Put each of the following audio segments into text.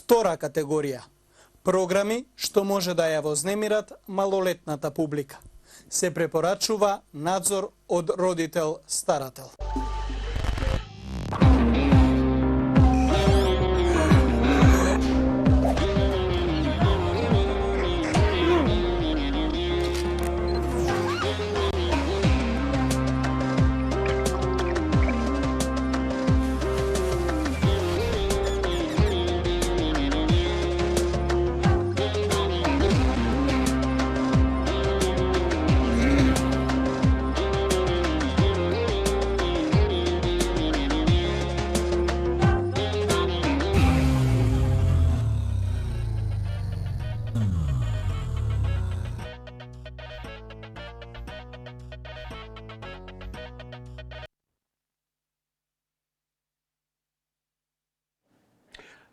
Втора категорија – програми што може да ја вознемират малолетната публика. Се препорачува надзор од родител-старател.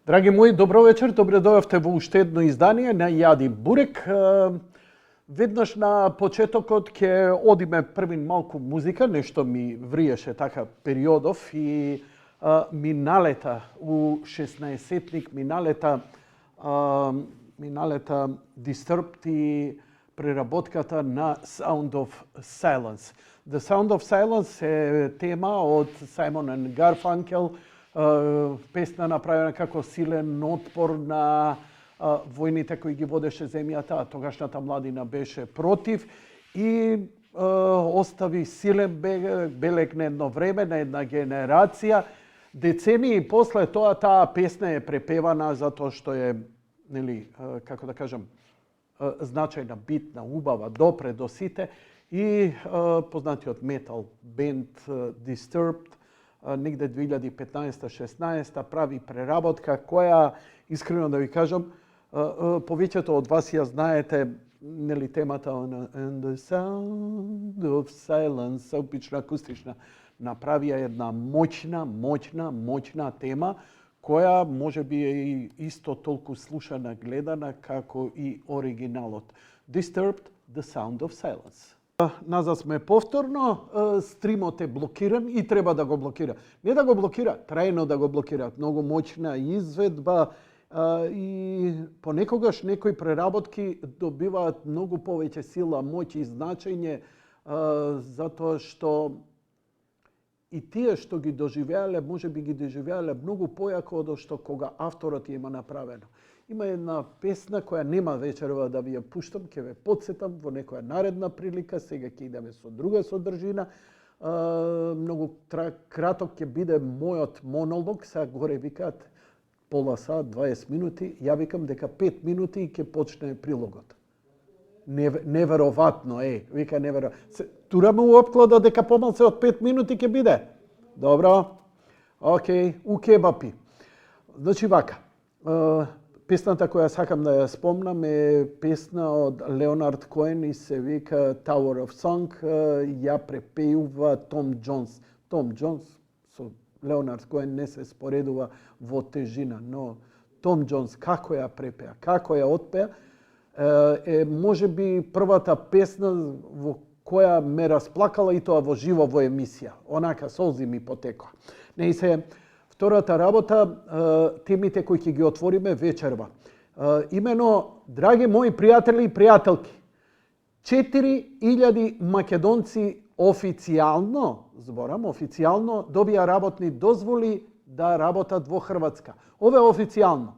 Драги мои, добро вечер, добре дојавте во уште едно издание на Јади Бурек. Веднаш на почетокот ќе одиме првин малку музика, нешто ми вриеше така периодов и ми налета у 16-тник, ми налета Disturbed и преработката на Sound of Silence. The Sound of Silence е тема од Саймон and Гарфанкел, песна направена како силен отпор на војните кои ги водеше земјата, а тогашната младина беше против и остави силен белег на едно време, на една генерација. Децении после тоа таа песна е препевана затоа што е, нели, како да кажам, значајна, битна, убава, допре до сите и познатиот метал бенд Disturbed негде 2015-16 прави преработка која, искрено да ви кажам, повеќето од вас ја знаете, нели, темата And the Sound of Silence, обична акустична, направија една моćна тема која може би е исто толку слушана, гледана како и оригиналот. Disturbed, The Sound of Silence. Назад сме повторно, стримот е блокиран и треба да го блокира. Не да го блокира, трајно да го блокира. Многу моćна изведба и понекогаш некои преработки добиваат многу повеќе сила, моќ и значење, затоа што и тие што ги доживеале, може би ги доживеале многу појако од што кога авторот има направено. Има една песна која нема вечерва да ви ја пуштам, ќе ве потсетам во некоја наредна прилика, сега ќе идеме со друга содржина. Многу краток ќе биде мојот монолог, сега горе викаат пола сат, 20 минути, ја викам дека 5 минути и ќе почне прилогот. Невероватно, вика невероватно. Тураме у опклада дека помалце од 5 минути ќе биде. Добро, окей, у кебапи. Значи вака, песната која сакам да ја спомнам е песна од Леонард Коен и се вика Tower of Song, ја препејува Том Џонс. Том Џонс со Леонард Коен не се споредува во тежина, но Том Џонс како ја препеа, како ја отпеа, е може би првата песна во која ме расплакала и тоа во живо во емисија. Онака солзи ми потекоа. Не и се втората работа, темите кои ќе ги отвориме вечерва. Имено, драги мои пријатели и пријателки, 4000 македонци официјално, зборам, официјално добија работни дозволи да работат во Хрватска. Ова е официјално.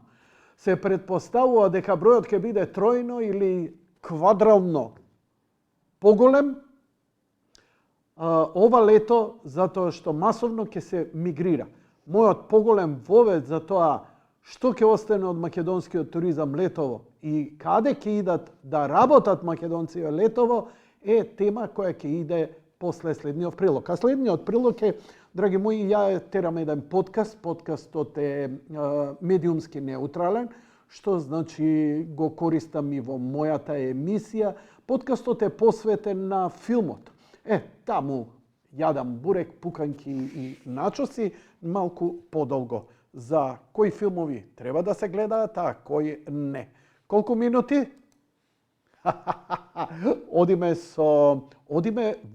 Се предпоставува дека бројот ќе биде тројно или квадрално поголем ова лето, затоа што масовно ќе се мигрира. Мојот поголем вовед за тоа што ќе остане од македонскиот туризам летово и каде ќе идат да работат македонци летово е тема која ќе иде после следниот прилог. А следниот прилог е, драги мои, ја терам еден подкаст. Подкастот е медиумски неутрален, што значи го користам и во мојата емисија. Подкастот е посветен на филмот. Таму јадам бурек, пуканки и начоси, малку подолго. За кои филмови треба да се гледаат, а кои не. Колку минути? Одиме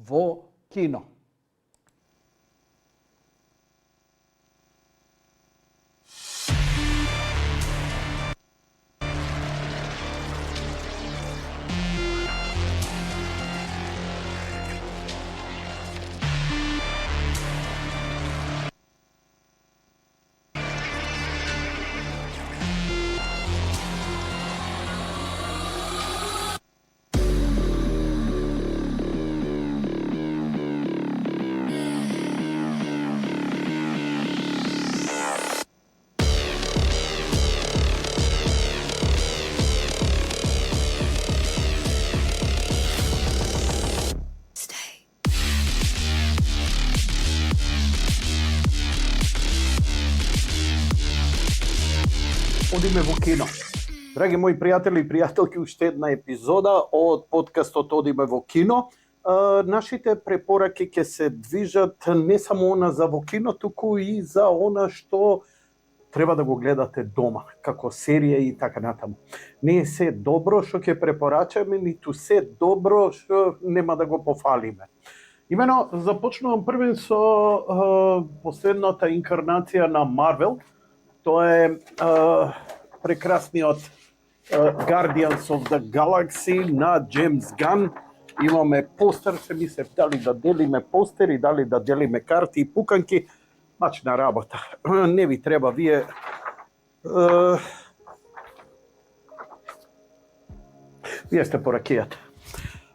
во кино. Одиме во кино. Драги мои пријатели и пријателки, уште една епизода од подкастот Одиме во кино. Нашите препораки ќе се движат не само она за во кино, туку и за она што треба да го гледате дома, како серија и така натаму. Не е се добро што ќе препорачаме, ниту се добро што нема да го пофалиме. Имено, започнувам првен со последната инкарнација на Марвел. Тоа е прекрасниот Guardians of the Galaxy на Джеймс Ган. Имаме постер, се мислев дали да делиме постери, дали да делиме карти и пуканки. Мачна работа. Не ви треба, вие... Вие сте по ракијата.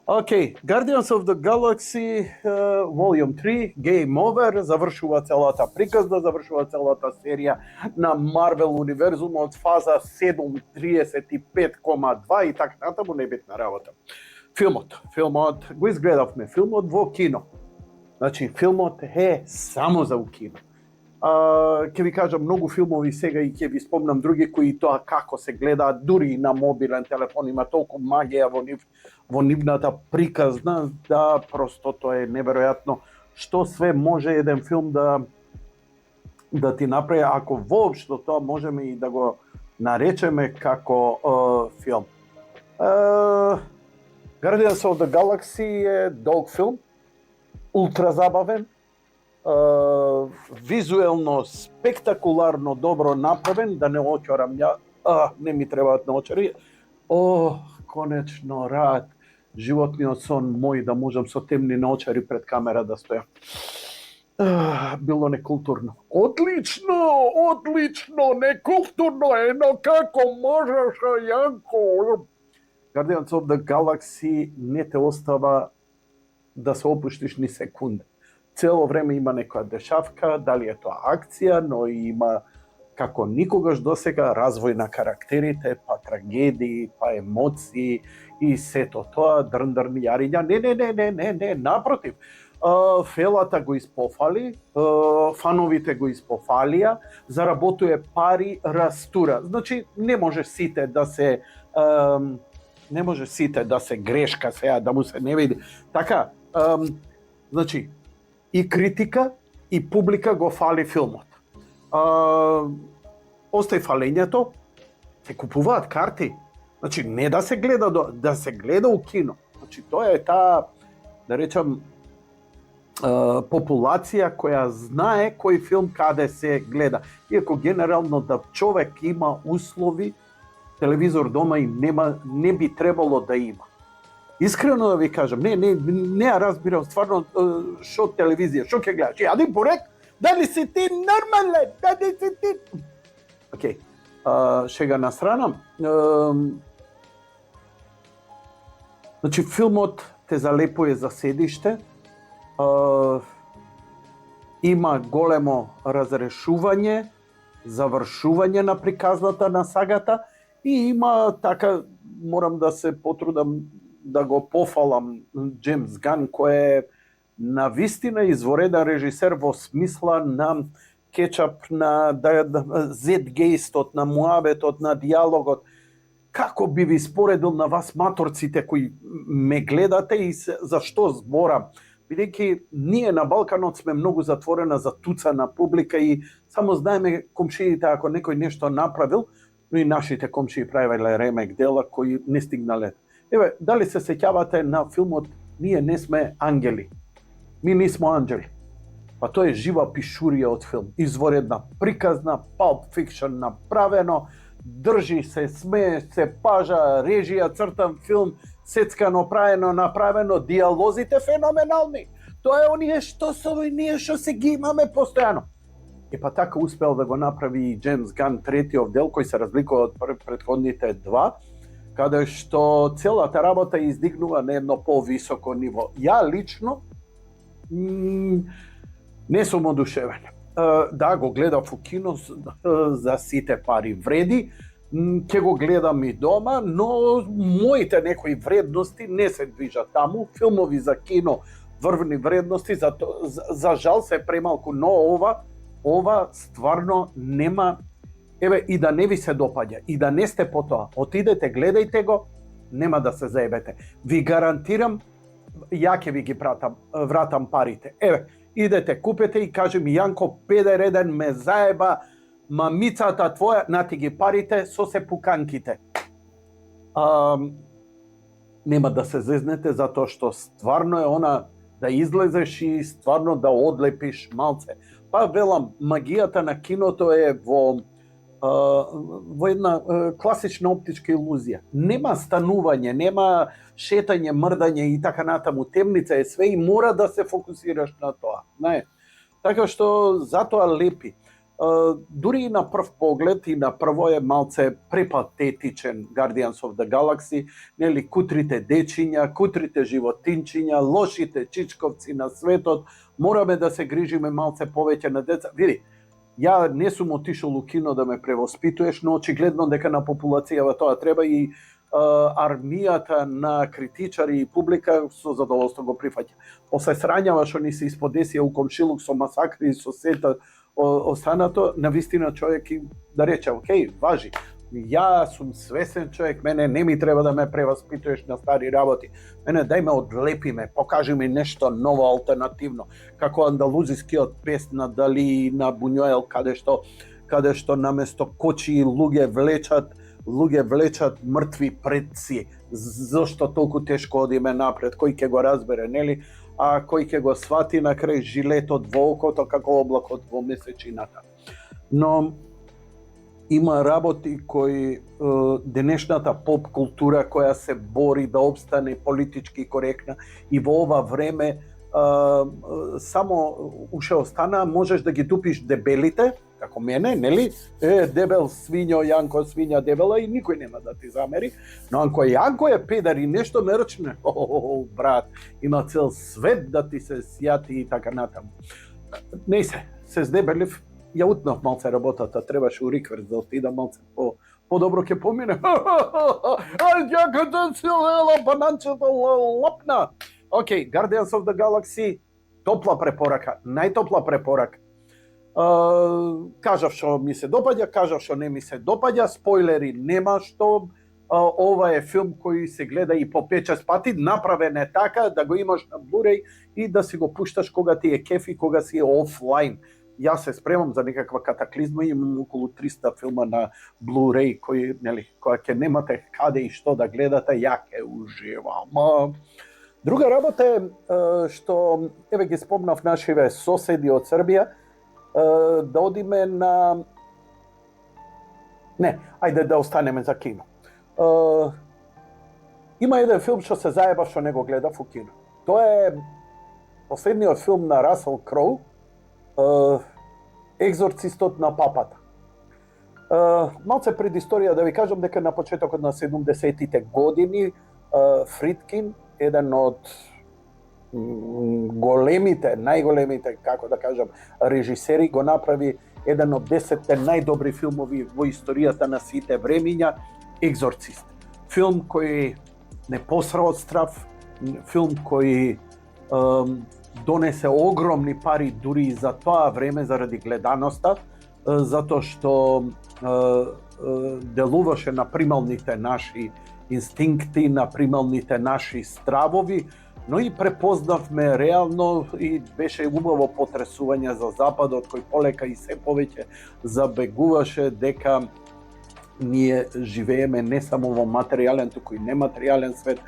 Окей, Guardians of the Galaxy Volume 3, Game Over, завршува целата приказна, завршува целата серија на Marvel универзумот, фаза 7.35,2 и така натаму, небитна работа. Филмот, го изгледавме, филмот во кино. Значи, филмот е само за у кино. Ќе ви кажам многу филмови сега и ќе ви спомнам други кои тоа како се гледаат дури и на мобилен телефон, има толку магија во нивната приказна да просто тоа е неверојатно што све може еден филм да ти направи, ако воопшто тоа можеме и да го наречеме како филм. Guardians of the Galaxy е долг филм, ултра забавен, визуелно спектакуларно добро направен, да не очарам ја, не ми требаат наочари. Конечно рад, животниот сон мој да можам со темни наочари пред камера да стојам. Било некултурно. Одлично, некултурно е, но како можеш, Јанко? Guardians of the Galaxy не те остава да се опуштиш ни секунда. Цело време има некоја дешавка, дали е тоа акција, но има како никогаш досега развој на карактерите, па трагедии, па емоции и сето тоа дрндрни јариња. Не, напротив. Фелата го испофали, фановите го испофалија, заработуе пари, растура. Значи, не може сите да се грешка сега, да му се не види. Така, значи, и критика, и публика го фали филмот. Остај фалењето, се купуваат карти. Значи, не да се гледа, да се гледа у кино. Значи, тоа е таа, да речам, популација која знае кој филм каде се гледа. Иако генерално да човек има услови, телевизор дома и не би требало да има. Искрено да ви кажам, не разбирам стварно шо телевизија, шо ќе гледаш. Јади порек, дали си ти нормален, дали си ти... Океј, шега на страна. Значи, филмот те залепува за седиште, има големо разрешување, завршување на приказната на сагата и има така, морам да се потрудам да го пофалам Джеймс Ган, кој е навистина извореден режисер во смисла на кетчап, на зетгејстот, на муабетот, на диалогот. Како би ви споредил на вас маторците кои ме гледате и за што зборам? Бидејќи ние на Балканот сме многу затворена за туцана публика и само знаеме комшиите ако некој нешто направил, но и нашите комшии правеле ремек дела кои не стигнале. Еве, дали се сеќавате на филмот Ние не сме ангели? Ми не сме анđели. Па тоа е жива пишурија од филм. Изворедна приказна, Pulp Fiction направено, држи се, смее се, пажа, режија, цртан филм, сецкано направено, диалозите феноменални. Тоа е оние што ние што се ги имаме постојано. И па така успел да го направи и Джеймс Ган третиот дел, кој се разликува од претходните два, каде што целата работа издигнува на едно повисоко ниво. Ја лично не сум одушевен. Да, го гледав у кино, за сите пари вреди, ќе го гледам и дома, но моите некои вредности не се движат таму. Филмови за кино, врвни вредности, за жал се премалку, но ова стварно нема еве и да не ви се допаѓа, и да не сте по тоа, отидете, гледајте го, нема да се заебете. Ви гарантирам, ја ќе ви ги вратам парите. Еве, идете, купете и кажи ми, Јанко, педер еден ме заеба, мамицата твоја, нати ги парите со се пуканките. Нема да се зезнете, затоа што стварно е она да излезеш и стварно да одлепиш малце. Па велам, магијата на киното е во една класична оптичка илузија. Нема станување, нема шетање, мрдање и така натаму. Темница е све и мора да се фокусираш на тоа. Така што затоа лепи. Дури и на прв поглед и на прво е малце препатетичен Guardians of the Galaxy, нели, кутрите дечиња, кутрите животинчиња, лошите чичковци на светот, мораме да се грижиме малце повеќе на деца. Види, ја не сум отишол у кино да ме превоспитуеш, но очигледно дека на популацијава тоа треба и армијата на критичари и публика со задоволство го прифаќа. После срањава што ни се исподесија у комшилук со масакри и со сета останато, навистина човек и да рече, окей, важи. Ја сум свесен човек, мене не ми треба да ме превоспитуваш на стари работи. Мене дај ме одлепи ме, покажи ми нешто ново, алтернативно. Како андалузискиот пест на Дали, на Бунјоел, каде што наместо кочи луѓе влечат мртви предци. Зошто толку тешко одиме напред? Кој ќе го разбере, нели? А кој ќе го свати на крај жилетот во окото како облакот во месечината. Но има работи кои денешната поп култура која се бори да обстане политички коректна и во ова време само уште остана, можеш да ги тупиш дебелите, како мене, нели? Дебел свињо, Јанко свиња дебела и никој нема да ти замери. Но ако Јанко е педар и нешто ме рчне, брат, има цел свет да ти се сјати и така натаму. Не се здебелив, ја утнав малце работата, требаше у рикверс да отидам малце по-добро ќе помине. Јаката си лела, бананчето лапна. Окей, Guardians of the Galaxy, топла препорака, најтопла препорака. Кажав што ми се допаѓа, кажав што не ми се допаѓа, спойлери нема што. Ова е филм кој се гледа и по 5-6 пати, направен е така да го имаш на Blu-ray и да си го пушташ кога ти е кеф и кога си е офлайн. Јас се спремам за некаква катаклизма и имам околу 300 филма на Blu-ray кои, нели, кога ќе немате каде и што да гледате, ја ќе уживам. Друга работа е што, еве ги спомнав нашиве соседи од Србија, да одиме на... Не, ајде да останеме за кино. Има еден филм што се заебав што не го гледав у кино. Тоа е последниот филм на Расел Кроу, Екзорцистот на папата. Малце предисторија да ви кажам дека на почетокот на 70-тите години Фридкин, еден од најголемите, како да кажам, режисери, го направи еден од 10 најдобри филмови во историјата на сите времиња, Екзорцист. Филм кој не посра од страв, филм кој донесе огромни пари дури и за тоа време заради гледаноста, затоа што делуваше на прималните наши инстинкти, на прималните наши стравови, но и препознавме реално и беше убаво потресување за Западот, кој полека и се повеќе забегуваше дека ние живееме не само во материјален, туку и нематеријален свет,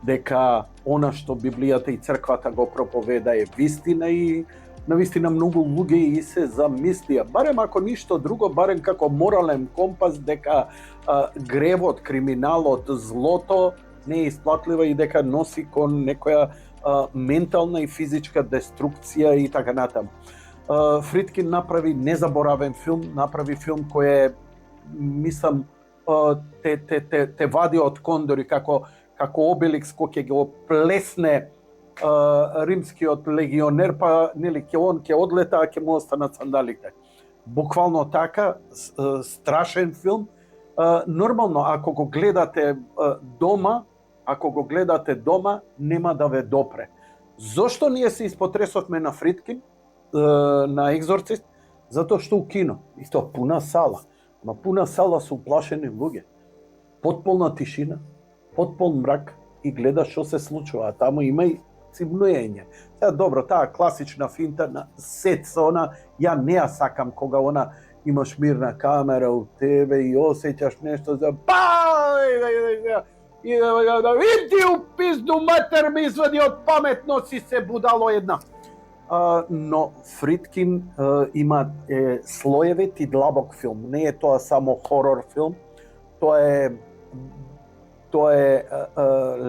дека она што Библијата и црквата го проповеда е вистина и навистина многу луѓе и се замислија, барем ако ништо друго, барем како морален компас дека гревот, криминалот, злото не е исплатлива и дека носи кон некоја ментална и физичка деструкција и така натаму. Фридкин направи незаборавен филм, направи филм кој е, мислам, те вади од кондори како Обеликс кој ќе го плесне римскиот легионер, па нели ќе одлета, а ќе му останат сандалите. Буквално така, страшен филм. Нормално, ако го гледате дома, нема да ве допре. Зошто ние се испотресовме на Фридкин, на Екзорцист? Затоа што у кино, и тоа пуна сала. Ма пуна сала со уплашени луѓе. Потполна тишина, потполн мрак и гледаш што се случува, а таму има и цимнуење. Сега добро, таа класична финта на сет со она, ја не ја сакам кога она имаш мирна камера у тебе и осеќаш нешто за и иди у пизду матер ми извади од паметно си се будало една. Но Фридкин има слоевит и длабок филм. Не е тоа само хорор филм, тоа е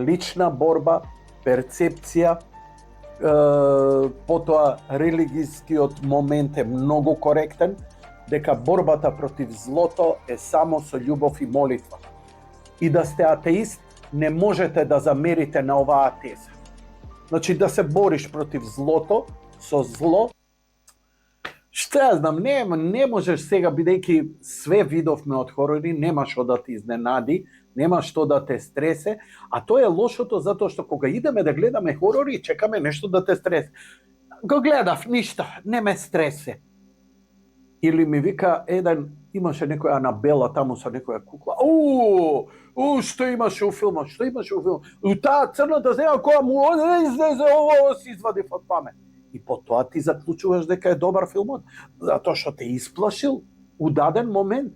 лична борба, перцепција, потоа религискиот момент е многу коректен, дека борбата против злото е само со љубов и молитва. И да сте атеист, не можете да замерите на оваа теза. Значи да се бориш против злото, со зло, што ја знам, не можеш сега, бидејќи све видовме од хорори, нема што да те изненади, нема што да те стресе, а тоа е лошото затоа што кога идеме да гледаме хорори, чекаме нешто да те стресе. Го гледав, ништо, не ме стресе. Или ми вика еден, имаше некоја Анабела таму со некоја кукла. Што имаше у филмот? Што имаше у филмот? Таа црната зема која му излезе, ово си извадив од памет. И потоа ти заклучуваш дека е добар филмот, затоа што те исплашил у даден момент.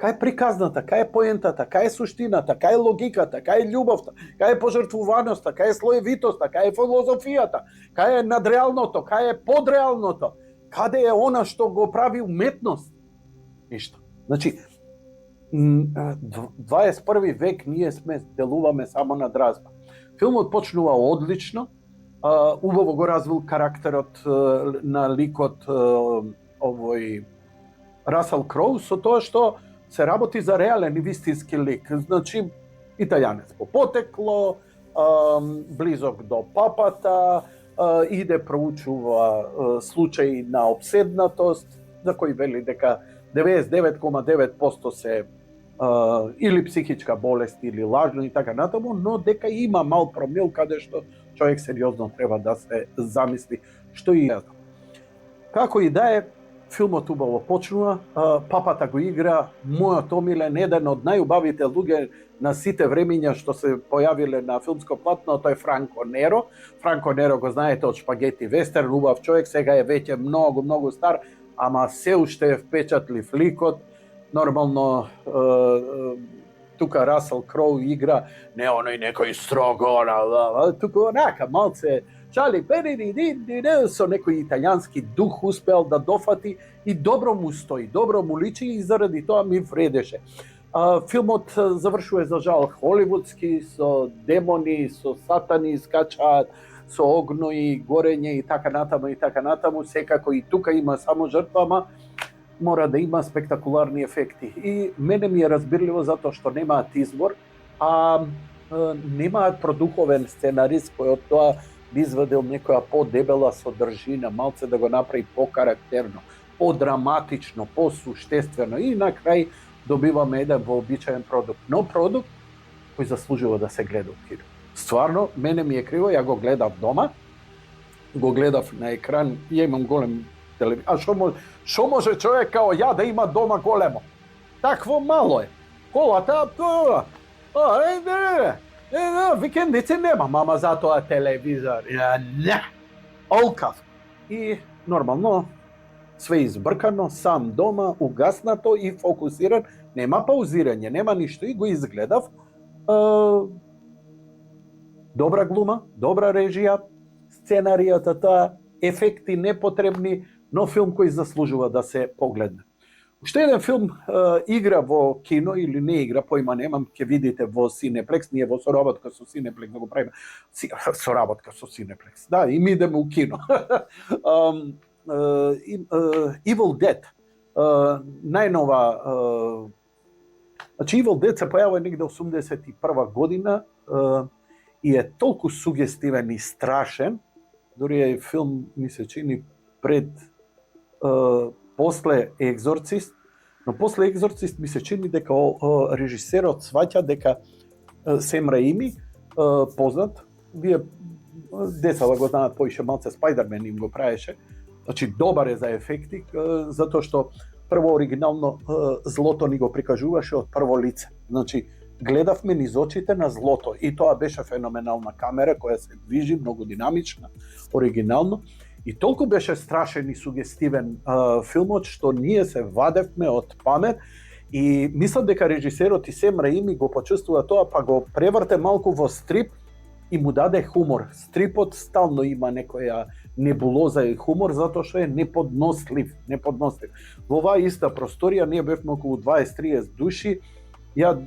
Кај е приказната, кај е поентата, кај е суштината, кај е логиката, кај е љубовта, кај е пожртвуваноста, кај е слоевитоста, кај е филозофијата, кај е надреалното, кај е подреалното, каде е она што го прави уметност? Ништо. Значи, 21 век ние делуваме само на дразба. Филмот почнува одлично, убаво го развил карактерот на ликот овој Расел Кроу со тоа што се работи за реален и вистински лик. Значи, италијанец по потекло, близок до папата, иде проучува случаи на обседнатост, за кои вели дека 99,9% се или психичка болест или лажно и така натаму, но дека има мал промил каде што човек сериозно треба да се замисли што и јас. Како и да е, филмот убаво почнува, папата го игра мојот омилен, еден од најубавите луѓе на сите времиња што се појавиле на филмско платно, тој Франко Неро. Франко Неро го знаете од Шпагети вестерн, убав човек, сега е веќе многу стар, ама се уште е впечатлив ликот. Нормално тука Расел Кроу игра не оној некој строго, тука онака малце Чали со некој италијански дух успеал да дофати и добро му стои, добро му личи и заради тоа ми вредеше. Филмот завршува за жал холивудски, со демони, со сатани скачаат, со огнои, горење и така натаму, секако и тука има само жртва, ама мора да има спектакуларни ефекти. И мене ми е разбирливо затоа што немаат избор, а немаат продуховен сценарист кој од тоа би извадил некоја подебела содржина, малце да го направи покарактерно, подраматично, посуштествено и на крај добиваме еден вообичаен продукт. Но продукт кој заслужува да се гледа у кино. Стварно, мене ми е криво, ја го гледав дома, го гледав на екран, ја имам голем телевизор. А што може човек као ја да има дома големо? Такво мало е. Колата, викендици нема, мама затоа телевизор. Не, олкав. И нормално, све избркано, сам дома, угаснато и фокусиран, нема паузирање, нема ништо и го изгледав. Добра глума, добра режија, сценаријата таа, ефекти непотребни, но филм кој заслужува да се погледне. Уште еден филм игра во кино или не игра, појма немам, ќе видите во Cineplex, ние во соработка со Cineplex да го правиме. Соработка со Cineplex, да, и ми идеме у кино. Evil Dead, најнова, значи Evil Dead се појавува негде 81 година и е толку сугестивен и страшен, дури е филм, ми се чини, пред после Екзорцист, но после Екзорцист ми се чини дека режисерот сваќа дека Сем Раими, познат, вие децата го знаат поише малце, Спајдермен им го правеше, значи добар е за ефекти, затоа што прво оригинално злото ни го прикажуваше од прво лице. Значи, гледавме низ очите на злото и тоа беше феноменална камера која се движи, многу динамична, оригинално. И толку беше страшен и сугестивен филмот, што ние се вадевме од памет и мислам дека режисерот и Сем Раими го почувствува тоа, па го преврте малку во стрип и му даде хумор. Стрипот стално има некоја небулоза и хумор, затоа што е неподнослив. Во оваа иста просторија ние бевме околу 20-30 души. Ја,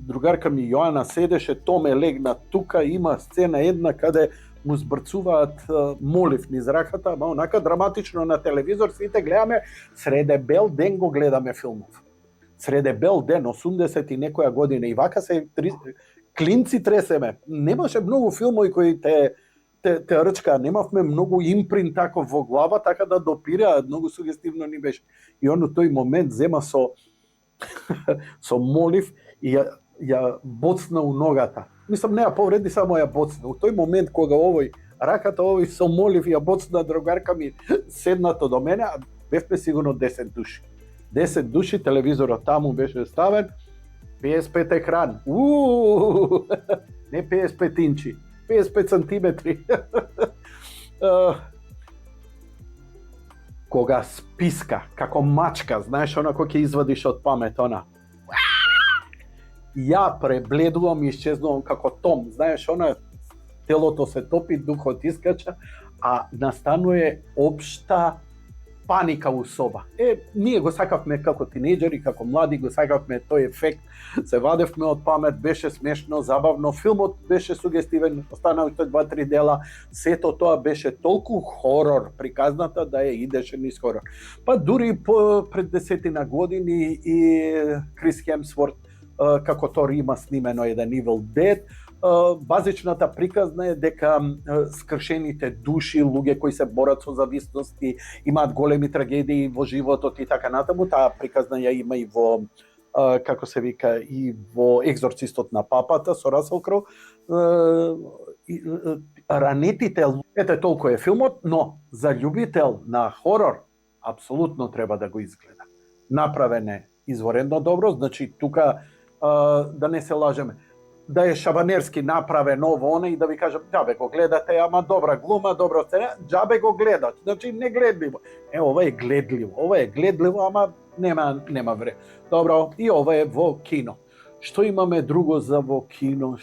другарка ми Јоана седеше, Томе легна тука, има сцена една каде му збрцуваат молив низ раката, ама онака драматично на телевизор, сите гледаме, среде бел ден го гледаме филмов. Среде бел ден, 80 и некоја година, и вака се клинци тресеме. Немаше многу филмови кои те рчка, немавме многу импринт тако во глава, така да допираат, многу сугестивно ни беше. И он тој момент зема со молив и ја боцна у ногата. Мислам, не ја повреди, само ја боцна. У тој момент кога раката со молив ја боцна, другарка ми седнато до мене, а бевме сигурно 10 души. 10 души, телевизорот таму беше ставен, 55 екран. Не 55 инчи, 55 сантиметри. Кога списка, како мачка, знаеш, она кој ќе извадиш од памет, она. Ја пребледувам и исчезнувам како Том, знаеш, она телото се топи, духот искача, а настанува општа паника у соба. Ние го сакавме како тинејџери, како млади, го сакавме тој ефект, се вадевме од памет, беше смешно, забавно, филмот беше сугестивен, останалите 2-3 дела, сето тоа беше толку хорор приказната да ја идеше низ хорор. Па дури пред 10 години и Крис Хемсворт како Тор има снимено еден Evil Dead. Базичната приказна е дека скршените души, луѓе кои се борат со зависности, имаат големи трагедии во животот и така натаму. Таа приказна ја има и во како се вика, и во Екзорцистот на папата со Расел Кроу. Ранетите, ете толку е филмот, но за љубител на хорор апсолутно треба да го изгледа. Направен е изворено добро, значи тука да не се лажеме, да е шабанерски направен ово и да ви кажам, џабе го гледате, ама добра глума, добро сцена, џабе го гледат, значи негледливо. Ова е гледливо, ама нема време. Добро, и ова е во кино. Што имаме друго за во кино?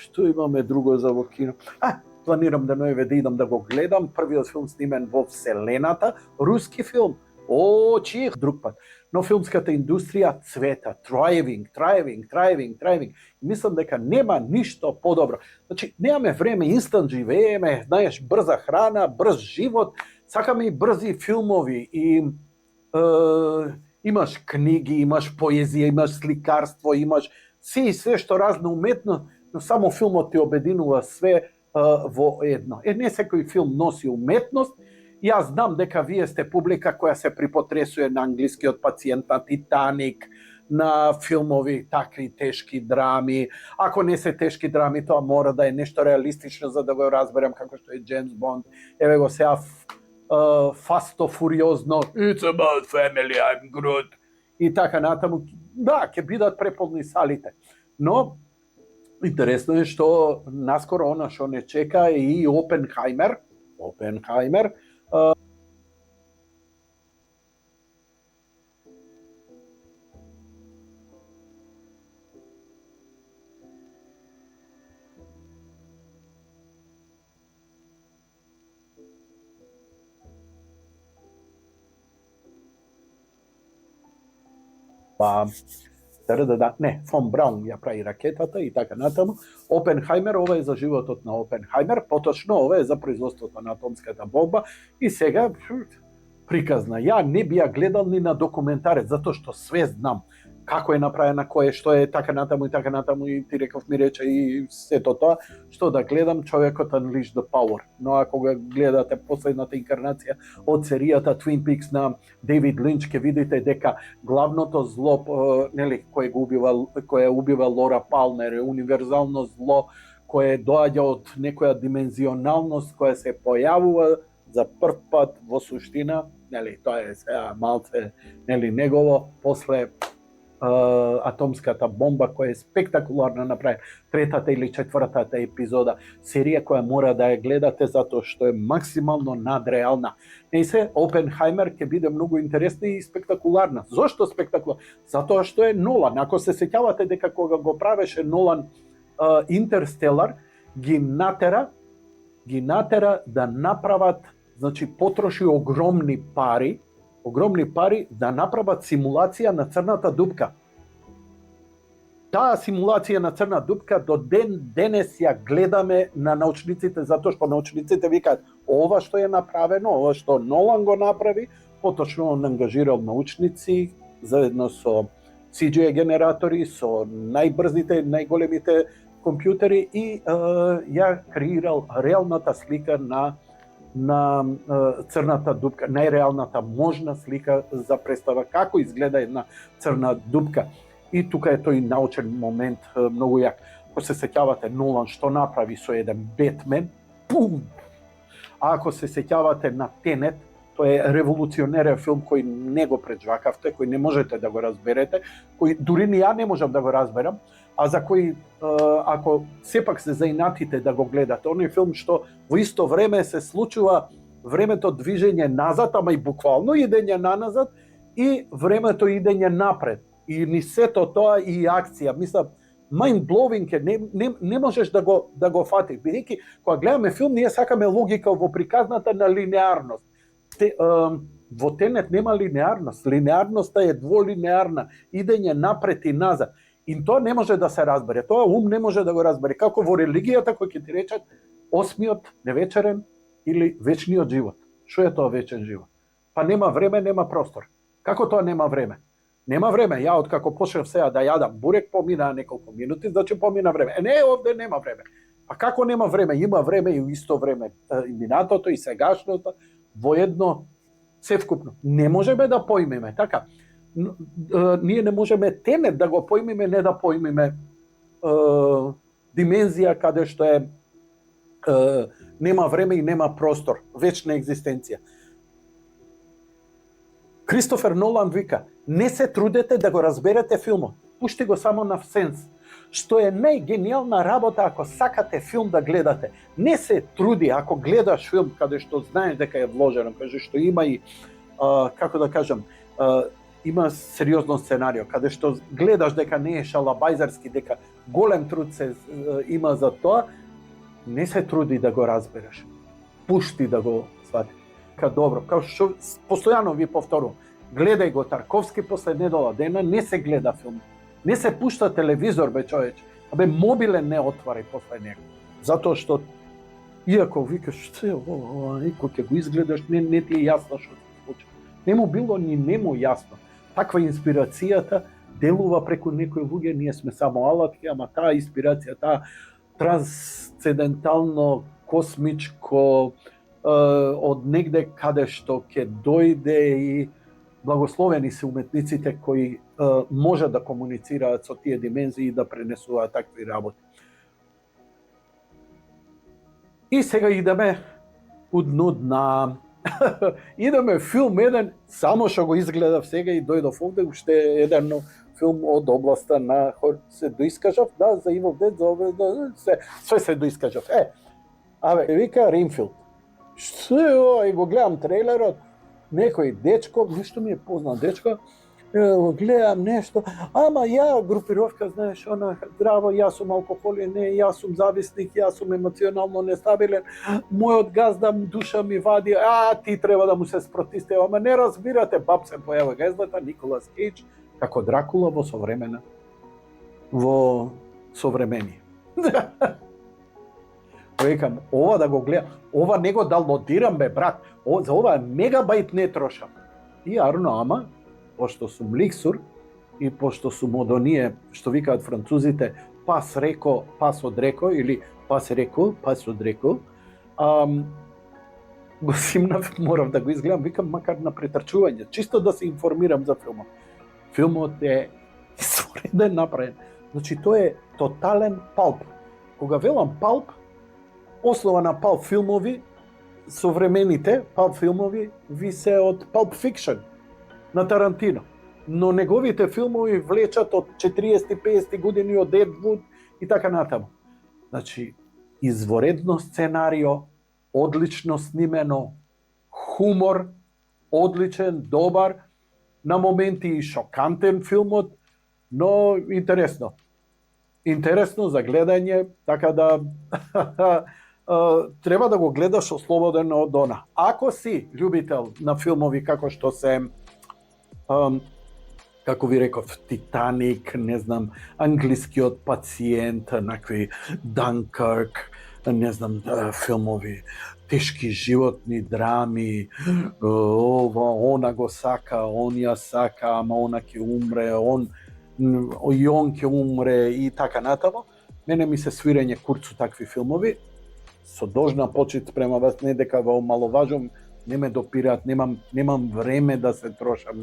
Планирам да ноеве да идам да го гледам, првиот филм снимен во Вселената, руски филм. Чих, друг пат. Но филмската индустрија цвета, thriving. Мислам дека нема ништо подобро. Значи, немаме време, инстант живееме, знаеш, брза храна, брз живот, сакаме и брзи филмови и имаш книги, имаш поезија, имаш сликарство, имаш се што разно уметно, но само филмот ти обединува све во едно. Не секој филм носи уметност. Јас знам дека вие сте публика која се припотресува на англискиот пациент, на Титаник, на филмови такви тешки драми. Ако не се тешки драми, тоа мора да е нешто реалистично за да го разберам како што е Джеймс Бонд. Еве го сега Фасто Фуриозно, It's about family, I'm Groot. И така натаму. Да, ќе бидат преполни салите. Но интересно е што наскоро она што не чека е и Опенхаймер. Фон Браун ја прави ракетата и така натаму. Опенхаймер, ова е за животот на Опенхаймер, поточно ова е за производството на атомската бомба и сега приказна. Ја не би ја гледал ни на документарец, затоа што све знам како е направена, кое што е така натаму и ти реков ми рече и сето тоа, што да гледам човекот Unleash the Power. Но ако го гледате последната инкарнација од серијата Twin Peaks на Дейвид Линч, ќе видите дека главното зло, кое убива Лора Палмер, е универзално зло кое доаѓа од некоја димензионалност која се појавува за прв пат во суштина нели, тоа е сега малце, нели, негово, после атомската бомба, која е спектакуларно направена, третата или четвртата епизода, серија која мора да ја гледате затоа што е максимално надреална. И се Опенхаймер ќе биде многу интересна и спектакуларна. Зошто спектакуларна? Затоа што е Нолан. Ако се сеќавате дека кога го правеше Нолан Интерстелар, ги натера да направат, значи потроши огромни пари да направат симулација на црната дупка. Таа симулација на црна дупка до денес ја гледаме на научниците, затоа што научниците викаат ова што е направено, ова што Нолан го направи, поточно он ангажирал научници заедно со CGI генератори, со најбрзите, најголемите компјутери и ја креирал реалната слика на црната дупка, најреалната можна слика за представа како изгледа една црна дупка. И тука е тој научен момент многу јак. Ако се сеќавате Нолан што направи со еден Бетмен, пум! А ако се сеќавате на Тенет, тој е револуционерен филм кој не го преджвакавте, кој не можете да го разберете, кој дури ни ја не можам да го разберам, а за кој ако сепак се заинатите да го гледате, оној филм што во исто време се случува времето движење назад, ама и буквално идење наназад и времето идење напред. И ни сето тоа и акција, мислам, mind blowing е, не можеш да го фатиш. Бидејќи кога гледаме филм, ние сакаме логика во приказната на линеарност. Во Тенет нема линеарност. Линеарноста е дволинеарна, идење напред и назад. И тоа не може да се разбере. Тоа ум не може да го разбере. Како во религијата кој ќе ти речат осмиот невечерен или вечниот живот. Што е тоа вечен живот? Па нема време, нема простор. Како тоа нема време? Нема време. Ја откако почнав сега да јадам бурек, помина неколку минути, значи помина време. Не, овде нема време. А како нема време? Има време и исто време. И минатото и сегашното во едно севкупно. Не можеме да поимеме, така. Ние не можеме Тенет да го поимиме, не да поимиме димензија каде што е нема време и нема простор, вечна екзистенција. Кристофер Нолан вика, не се трудете да го разберете филмот, пушти го само на сенс. Што е најгениална работа ако сакате филм да гледате. Не се труди ако гледаш филм каде што знаеш дека е вложено, каде што има и, како да кажам, има сериозно сценарио, каде што гледаш дека не е шалабајзарски, дека голем труд се има за тоа, не се труди да го разбереш. Пушти да го свати. Добро, као што постојано ви повторувам, гледај го Тарковски после недела дена, не се гледа филм. Не се пушта телевизор, бе човече. Абе, мобилен не отвари после него. Затоа што, иако викаш, што е ова, кога ќе го изгледаш, не ти е јасно што се случи. Не му било ни нему јасно. Таква инспирацијата делува преку некои луѓе, ние сме само алатки, ама таа инспирација, таа трансцендентално, космичко, од негде каде што ќе дојде и благословени се уметниците кои може да комуницираат со тие димензии и да пренесуваат такви работи. И сега идеме уднудна. Идеме филм еден, само што го изгледав сега и дојдов овде, уште еден филм од областа на се доискажав, да, за Evil Dead, за се доискажав. Абе, вика Рейнфилд. Што е ова? И го гледам трейлерот, некој дечко, нешто ми е познат дечко, гледам нешто, ама ја групировка, знаеш, она, здраво, јас сум алкохолик, не, јас сум зависник, јас сум емоционално нестабилен, мојот газда душа ми вади, ти треба да му се спротивиш, ама не разбирате, баб се појава газдата, Николас Кейдж, како Дракула во современие. Викам, ова да го гледам, ова не го даунлодирам бе, брат, за ова мегабајт не трошам. И арно, ама, пошто сум ликсур и пошто сум од оние, што викаат французите, пас реко, пас одреко, или пас реко, пас одреко, го симнав, морав да го изгледам, викам, макар на претрчување, чисто да се информирам за филмот. Филмот е извореден направен. Значи, тој е тотален палп. Кога велам палп, основа на палп филмови современите палп филмови висе од Pulp Fiction на Тарантино. Но неговите филмови влечат од 40-50 години од Ед Вуд и така натаму. Значи, изворедно сценарио, одлично снимено, хумор, одличен, добар, на моменти и шокантен филмот, но интересно. Интересно за гледање, така да треба да го гледаш ослободено од она. Ако си љубител на филмови како што се како ви реков, Титаник, не знам, Англискиот пациент, накви Данкърк, не знам, филмови, тешки животни драми, ова, она го сака, он ја сака, ама она ќе умре, он ќе умре и така натаму. Мене ми се свирење курцу такви филмови, со должна почит према вас, не дека во маловажам, не ме допираат, немам време да се трошам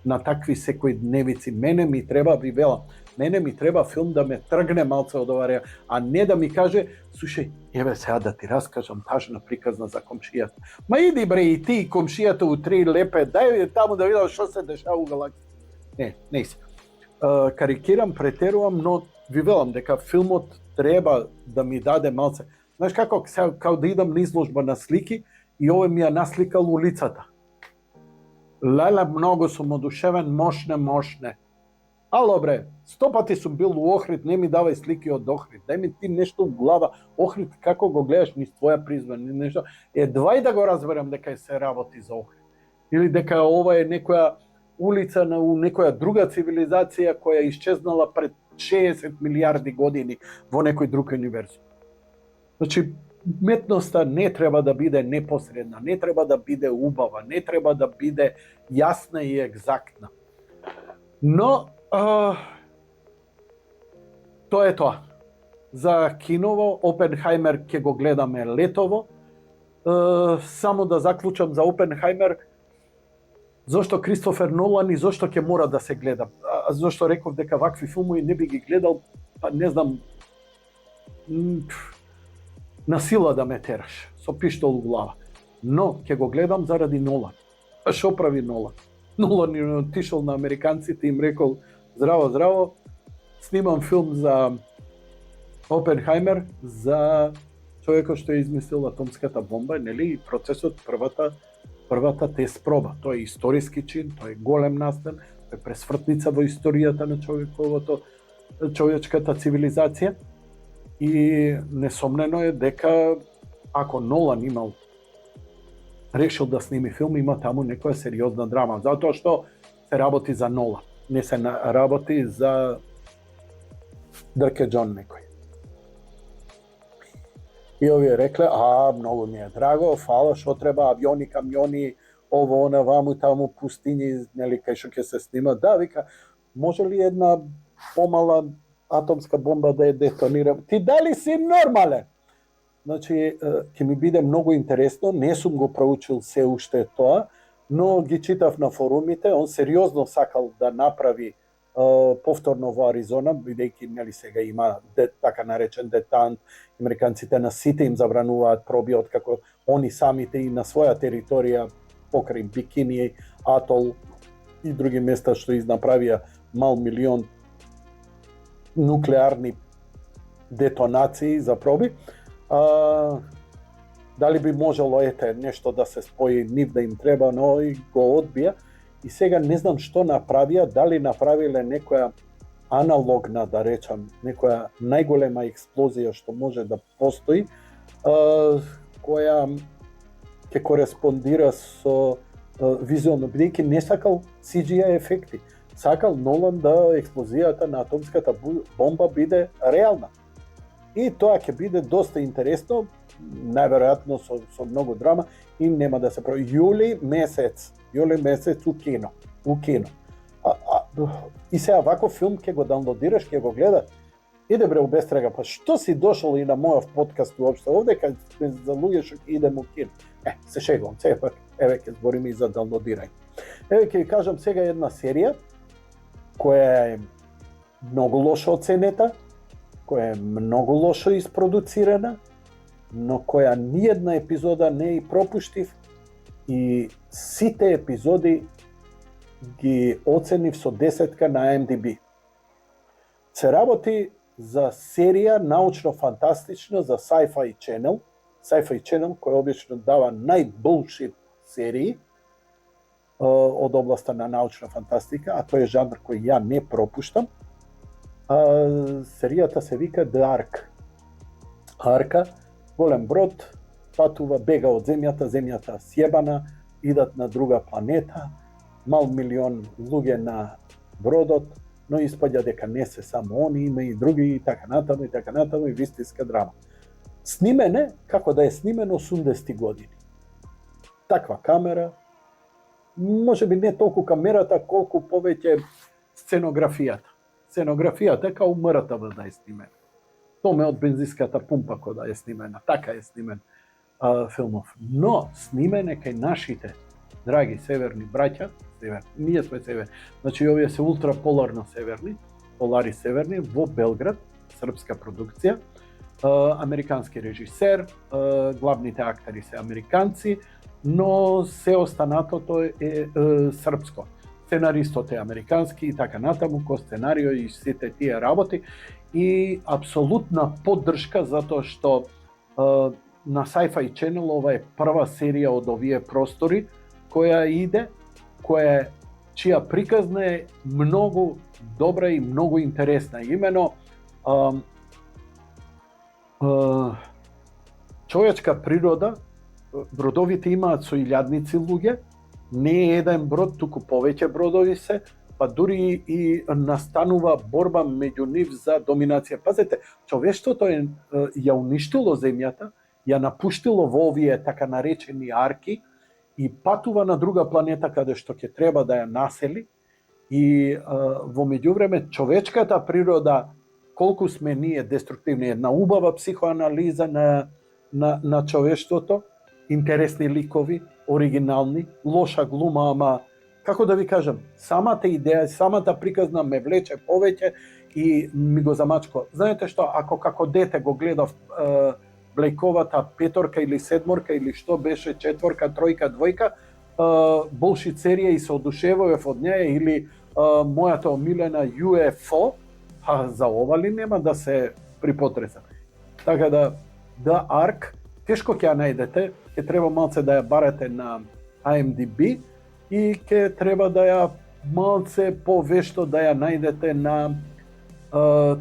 на такви секојдневици. Мене ми треба филм да ме тргне малце од оваа, а не да ми каже, слушај, еве сега да ти раскажам тажна приказна за комшијата. Ма иди бре и ти комшијата у 3 лепе, дај таму да видам што се дешава у галаксија. Не се. Карикирам, претерувам, но ви велам дека филмот треба да ми даде малце. Знаеш како, као да идам на изложба на слики, и овој ми ја насликал улицата. Леле, многу сум одушевен, мощне. Ало бре, 100 пати сум бил у Охрид, не ми давај слики од Охрид. Дај ми ти нешто в глава. Охрид, како го гледаш низ твоја призма, нешто. Едвај да го разберам дека се работи за Охрид. Или дека ова е некоја улица на некоја друга цивилизација која исчезнала пред 60 милиарди години во некој друг универзум. Значи, метноста не треба да биде непосредна, не треба да биде убава, не треба да биде јасна и екзактна. Но, тоа е тоа. За киново, Опенхајмер ќе го гледаме летово. Само да заклучам за Опенхајмер, зошто Кристофер Нолан и зошто ќе мора да се гледа. Зошто реков дека вакви филмови не би ги гледал, па не знам, на сила да ме тераш, со пиштол у глава. Но, ќе го гледам заради Нолан. А шо прави Нолан? Нолан е отишол на американците и им рекол, здраво, снимам филм за Опенхајмер, за човекот што е измислил атомската бомба, нели, и процесот, првата тест проба. Тоа е историски чин, тоа е голем настан, тоа е пресвртница во историјата на човечката цивилизација. И несомнено е дека ако Нолан решил да сними филм, има таму некоја сериозна драма, затоа што се работи за Нолан, не се работи за Дрке Џон некој. И овие рекле, многу ми е драго, фала, што треба, авиони, камиони, ово, она, ваму, таму, пустињи, нели, кај што ќе се снима. Да, вика, може ли една помала атомска бомба да ја детонира? Ти дали си нормален? Значи, ќе ми биде многу интересно, не сум го проучил се уште тоа, но ги читав на форумите, он сериозно сакал да направи повторно во Аризона, бидејќи нели сега има така наречен детант, американците на сите им забрануваат проби откако они самите и на своја територија покрај Бикини, Атол и други места што изнаправија мал милион нуклеарни детонации за проби. Дали би можело нешто да се спои, нив да им треба, но и го одбија. И сега не знам што направија, дали направиле некоја аналогна, да речам, некоја најголема експлозија што може да постои, која ќе кореспондира со визуално, бидејќи не сакал CGI ефекти. Сакал Нолан да експлозијата на атомската бомба биде реална. И тоа ќе биде доста интересно, најверојатно со многу драма и нема да се прави. Јули месец у кино. И сега ваков филм ќе го даунлодираш, ќе го гледаш. Иде бре у бестрага, па што си дошол и на мојов подкаст уопште овде кај сме за луѓе што ќе идем у кино. Се шегувам, сепак, еве ќе збориме и за даунлодирање. Еве ќе ви кажам сега една серија која е многу лошо оценета, која е многу лошо isproducirana но која ниједна епизода не е пропуштив и сите епизоди ги оценив со 10 на IMDb. Се работи за серија научно-фантастична за Sci-Fi Channel, кој обично дава најбулшит серии од областа на научна фантастика, а тој е жанр кој ја не пропуштам. Серијата се вика The Ark. Арка, голем брод, патува, бега од земјата сјебана, идат на друга планета, мал милион луѓе на бродот, но испаѓа дека не се само они, има и други, и така натаму, и вистинска драма. Снимене како да е снимено 80 години. Таква камера, може би не толку камерата, колку повеќе сценографијата. Сценографијата као МРТВ да е снимена. Томе од бензинската пумпа кој да е снимена. Така е снимен филмов. Но снимен е кај нашите драги северни браќа, ние сме северни. Значи овие се ултраполарно северни, полари северни во Белград, српска продукција. Американски режисер, главните актери се американци, но се останатото е српско. Сценаристот е американски и така натаму, ко сценарио и сите тие работи. И апсолутна поддршка затоа што на Sci-Fi Channel ова е прва серија од овие простори која иде, чија приказна е многу добра и многу интересна. Имено човечка природа, бродовите имаат со илјадници луѓе, не е еден брод, туку повеќе бродови се, па дури и настанува борба меѓу нив за доминација. Пазете, човештвото ја уништило земјата, ја напуштило во овие така наречени арки и патува на друга планета каде што ќе треба да ја насели. И во меѓувреме човечката природа, колку сме ние деструктивни, една убава психоанализа на човештвото, интересни ликови, оригинални, лоша глума, ама како да ви кажам, самата идеја, самата приказна ме влече повеќе и ми го замачко. Знаете што, ако како дете го гледав Блејковата петорка или седморка или што беше четворка, тројка, двојка, болшит серија и се одушевував од неја, или мојата омилена UFO, за ова ли нема да се припотресам. Така да, The Ark, тешко ќе ја најдете, ќе треба малце да ја барате на IMDb и ќе треба да ја малце повешто да ја најдете на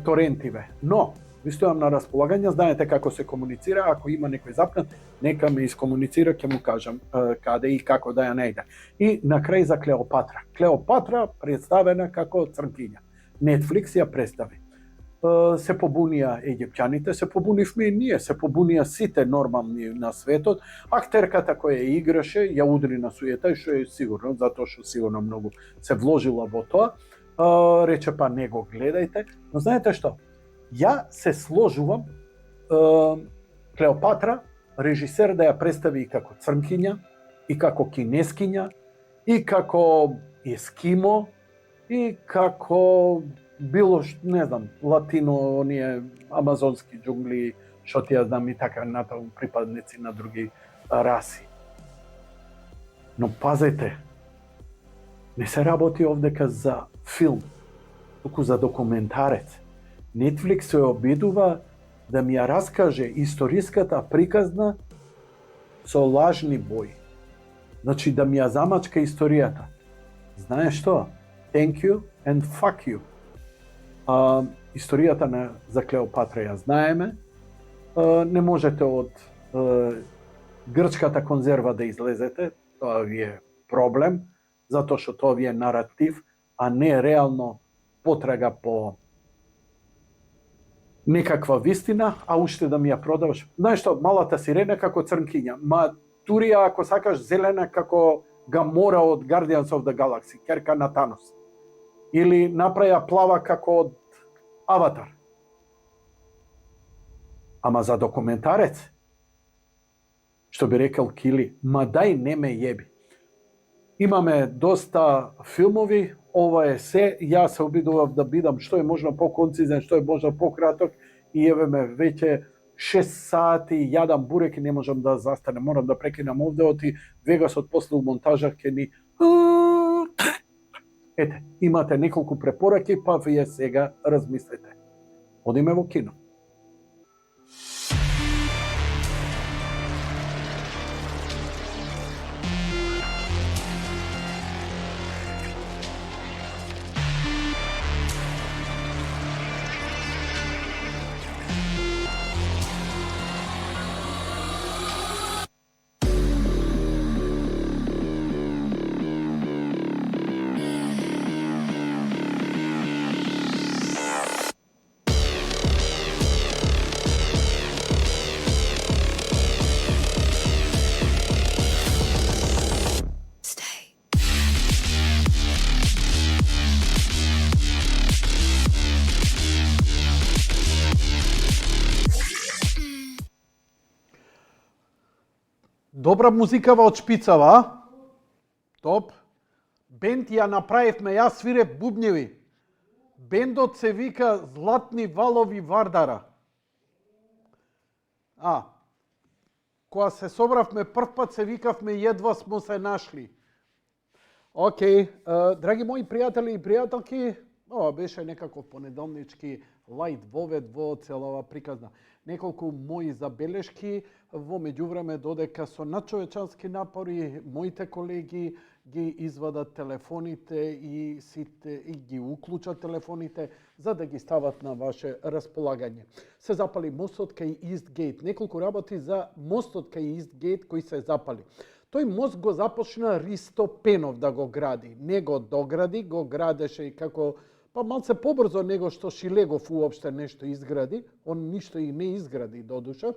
торентиве. Но, ви стојам на располагање, знаете како се комуницира, ако има некој запнат, нека ме искомуницира, ќе му кажам каде и како да ја најде. И на крај за Клеопатра. Клеопатра представена како црнкиња. Netflix ја представи. Се побунија египтјаните, се побунивме и ние, се побунија сите нормални на светот. Актерката која ја играше, ја удри на суета, што е сигурно, затоа што сигурно многу се вложила во тоа. Рече, па не го гледајте. Но знаете што? Ја се сложувам Клеопатра, режисер да ја представи и како црнкиња, и како кинескиња, и како ескимо, и како било, не знам, латино, оние амазонски џунгли, што ти ја знам, и така натаму припадници на други раси. Но пазете, не се работи овдека за филм, туку за документарец. Netflix се обидува да ми ја раскаже историската приказна со лажни бои. Значи да ми ја замачка историјата. Знаеш што? Thank you and fuck you. Историјата за Клеопатра ја знаеме. Не можете од грчката конзерва да излезете, тоа ви е проблем, затоа што тоа ви е наратив, а не реално потрага по некаква вистина, а уште да ми ја продаваш. Знаеш што, малата сирена како црнкиња, ма дури ако сакаш зелена како Гамора од Guardians of the Galaxy, керка на Танос. Или направја плава како од Аватар. Ама за документарец, што би рекал Кили, ма дај не ме јеби. Имаме доста филмови, ова е се, јас се обидував да бидам што е можно по-концизен, што е можно по-краток и еве ме веќе 6 сати, јадам бурек и не можам да застанем. Морам да прекинам овде, оти Вегасот после у монтажа ќе ни... Ете, имате неколку препораки, па вие сега размислете. Одиме во кино. Добра музикава од шпицава. Топ. Бенд ја направивме, јас свирев бубњеви. Бендот се вика Златни валови Вардара. Кога се собравме прв пат се викавме едва смо се нашли. Океј, драги мои пријатели и пријателки, ова беше некаков понеделнички лајт вовед во целава приказна. Неколку мои забелешки, во меѓувреме додека со надчовечански напори моите колеги ги извадат телефоните и ги уклучат телефоните за да ги стават на ваше располагање. Се запали мостот кај Истгейт. Неколку работи за мостот кај Истгейт кој се запали. Тој мост го започна Ристо Пенов да го гради. Не го догради, го градеше и како малце побрзо него што Шилегов уопште нешто изгради. Он ништо и не изгради додуша.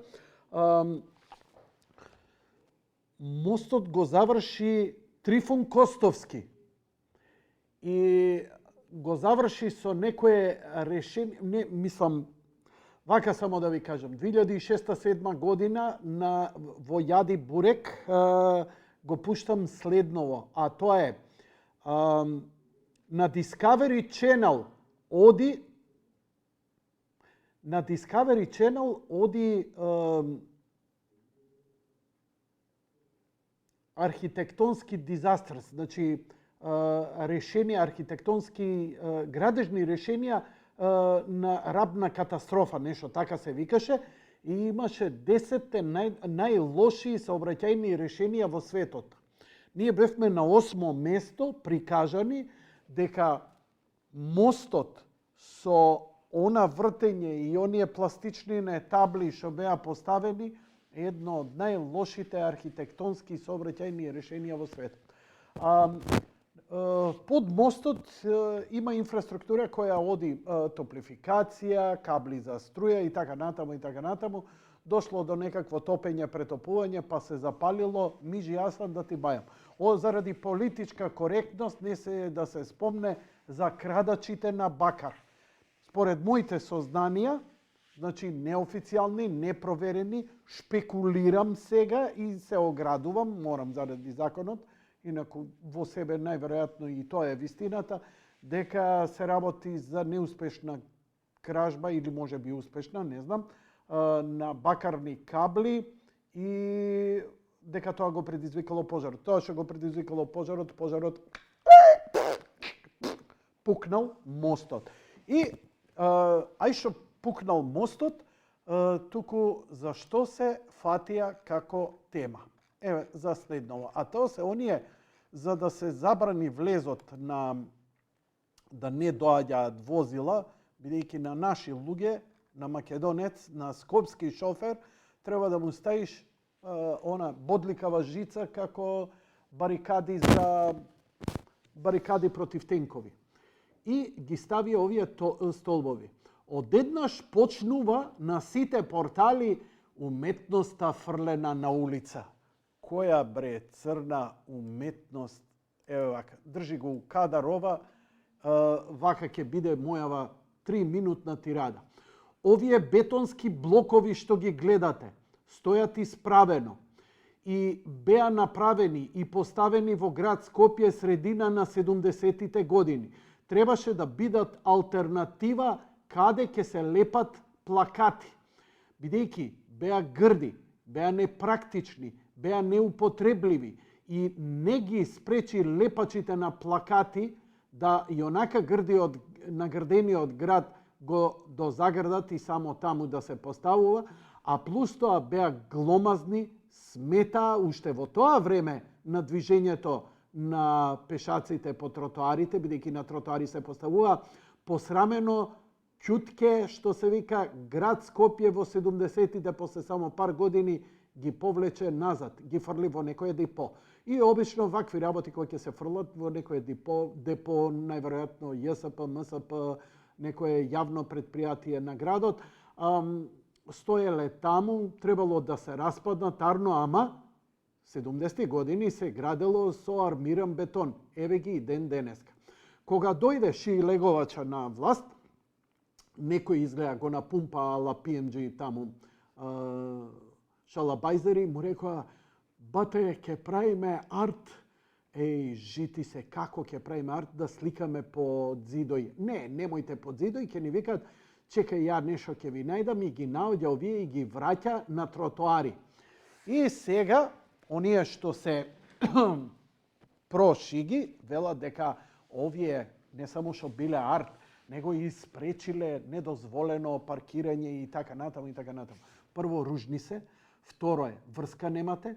Мостот го заврши Трифун Костовски и го заврши со некое решение, вака само да ви кажам, 2006-2007 година во Јади Бурек го пуштам следново, а тоа е на Discovery Channel оди архитектонски дизастерс, значи решенија, архитектонски градежни решенија на рабна катастрофа, нешто така се викаше, и имаше 10 најлоши сообраќајни решенија во светот. Ние бевме на 8 место прикажани дека мостот со она вртење и оние пластични табли што беа поставени едно од најлошите архитектонски сообраќајни решенија во светот. Под мостот има инфраструктура која оди топлификација, кабли за струја и така натаму. Дошло до некакво топење, претопување, па се запалило, мижи Аслан да ти бајам. Заради политичка коректност не се да се спомне за крадачите на бакар. Според моите сознанија, значи неофицијални, непроверени, шпекулирам сега и се оградувам, морам заради законот, инаку во себе најверојатно и тоа е вистината, дека се работи за неуспешна кражба или може би успешна, не знам, на бакарни кабли и дека тоа го предизвикало пожарот. Тоа што го предизвикало пожарот пукнал мостот. И ај што пукнал мостот, туку зашто се фатија како тема. Еве, за следново. А тоа се оние, за да се забрани влезот на да не доаѓаат возила, бидејќи на наши луѓе, на македонец, на скопски шофер, треба да му ставиш она бодликава жица како барикади против тенкови. И ги стави овие столбови. Одеднаш почнува на сите портали уметноста фрлена на улица. Која бре црна уметност? Еве вака, држи го у кадар ова, вака ќе биде мојава 3-минутна тирада. Овие бетонски блокови што ги гледате, стојат исправено и беа направени и поставени во град Скопје средина на 70-тите години. Требаше да бидат алтернатива каде ќе се лепат плакати. бидејќи беа грди, беа непрактични, беа неупотребливи и не ги спречи лепачите на плакати да и онака нагрдениот град го дозагрдат и само таму да се поставува, а плюс тоа беа гломазни, сметаа уште во тоа време на движењето на пешаците по тротоарите, бидејќи на тротоари се поставува посрамено ќутке, што се вика, град Скопје во 70-тите, после само пар години ги повлече назад, ги фрли во некое депо. И обично вакви работи кои ќе се фрлат во некое депо, најверојатно ЈСП, МСП, некое јавно предпријатие на градот, стоеле таму, требало да се распаднат арно, ама 70 години се градело со армиран бетон. Еве ги и ден денеска. Кога дојде Шилеговача на власт, некој изгледа го напумпаала PMG таму шалабајзери, му рекоа, бате, ќе правиме арт. Еј, жити се, како ќе правиме арт да сликаме по зидој? Не, немојте по зидој, ќе ни викат, чекај, ја нешто ќе ви најдам, и ги наоѓа овие и ги враќа на тротоари. И сега, оние што се прошиги, велат дека овие не само што биле арт, него и спречиле недозволено паркирање и така натаму и така натаму. Прво, ружни се, второ е, врска немате,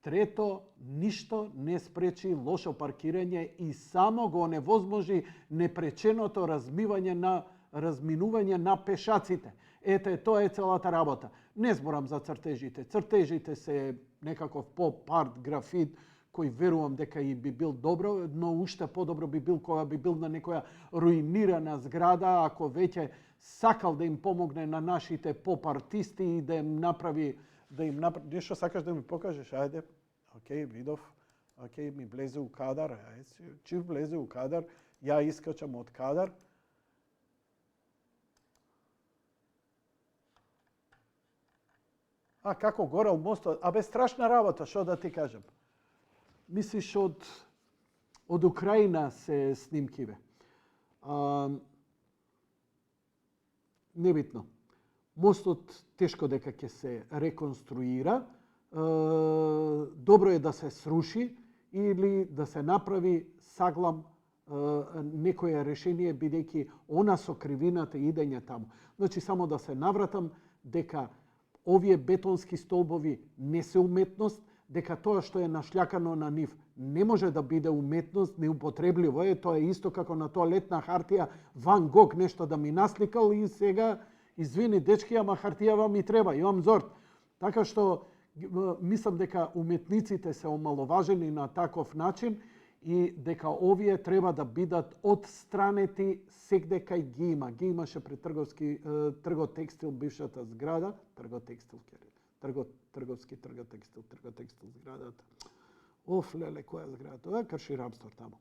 трето, ништо не спречи лошо паркирање и само го оневозможи непреченото разминување на пешаците. Ете, тоа е целата работа. Не зборам за цртежите. Цртежите се некаков поп-арт, графит, кој верувам дека и би бил добро, но уште подобро би бил кога би бил на некоја руинирана зграда, ако веќе сакал да им помогне на нашите поп-артисти и да им направи нешто сакаш да ми покажеш, ајде. Океј, видов. Океј, ми влезе у кадар. Чив влезе у кадар, ја искачам од кадар. А како горел мостот? Абе, страшна работа, што да ти кажам. Мислиш од Украина се снимкиве. Небитно. Мостот тешко дека ќе се реконструира. Добро е да се сруши или да се направи саглам некое решение, бидејќи она со кривината идење таму. Значи, само да се навратам дека овие бетонски столбови не се уметност, дека тоа што е нашљакано на нив не може да биде уметност, неупотребливо е, тоа е исто како на тоалетна хартија Ван Гог нешто да ми насликал и сега, извини дечки, ама хартијава ми треба, имам зорт. Така што мислам дека уметниците се омаловажени на таков начин и дека овие треба да бидат одстранети сегде кај ги има. Ги имаше пред тргот текстил, бившата зграда, тргот текстил зградата. Оф, леле, која зграда? Тоа крши рабство таму.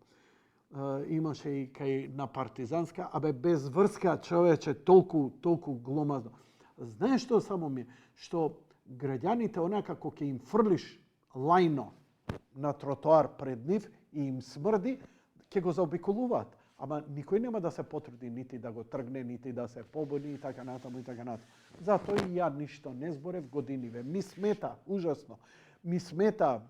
Имаше и кај на Партизанска, абе без врска, човече, толку гломазно. Знаеш што само ми е? Што граѓаните онака како ќе им фрлиш лајно на тротоар пред нив и им смрди, ќе го заобиколуваат. Ама никој нема да се потруди нити да го тргне, нити да се побуни и така натаму и така натаму. Затоа и ја ништо не зборев годиниве. Ми смета, ужасно. Ми смета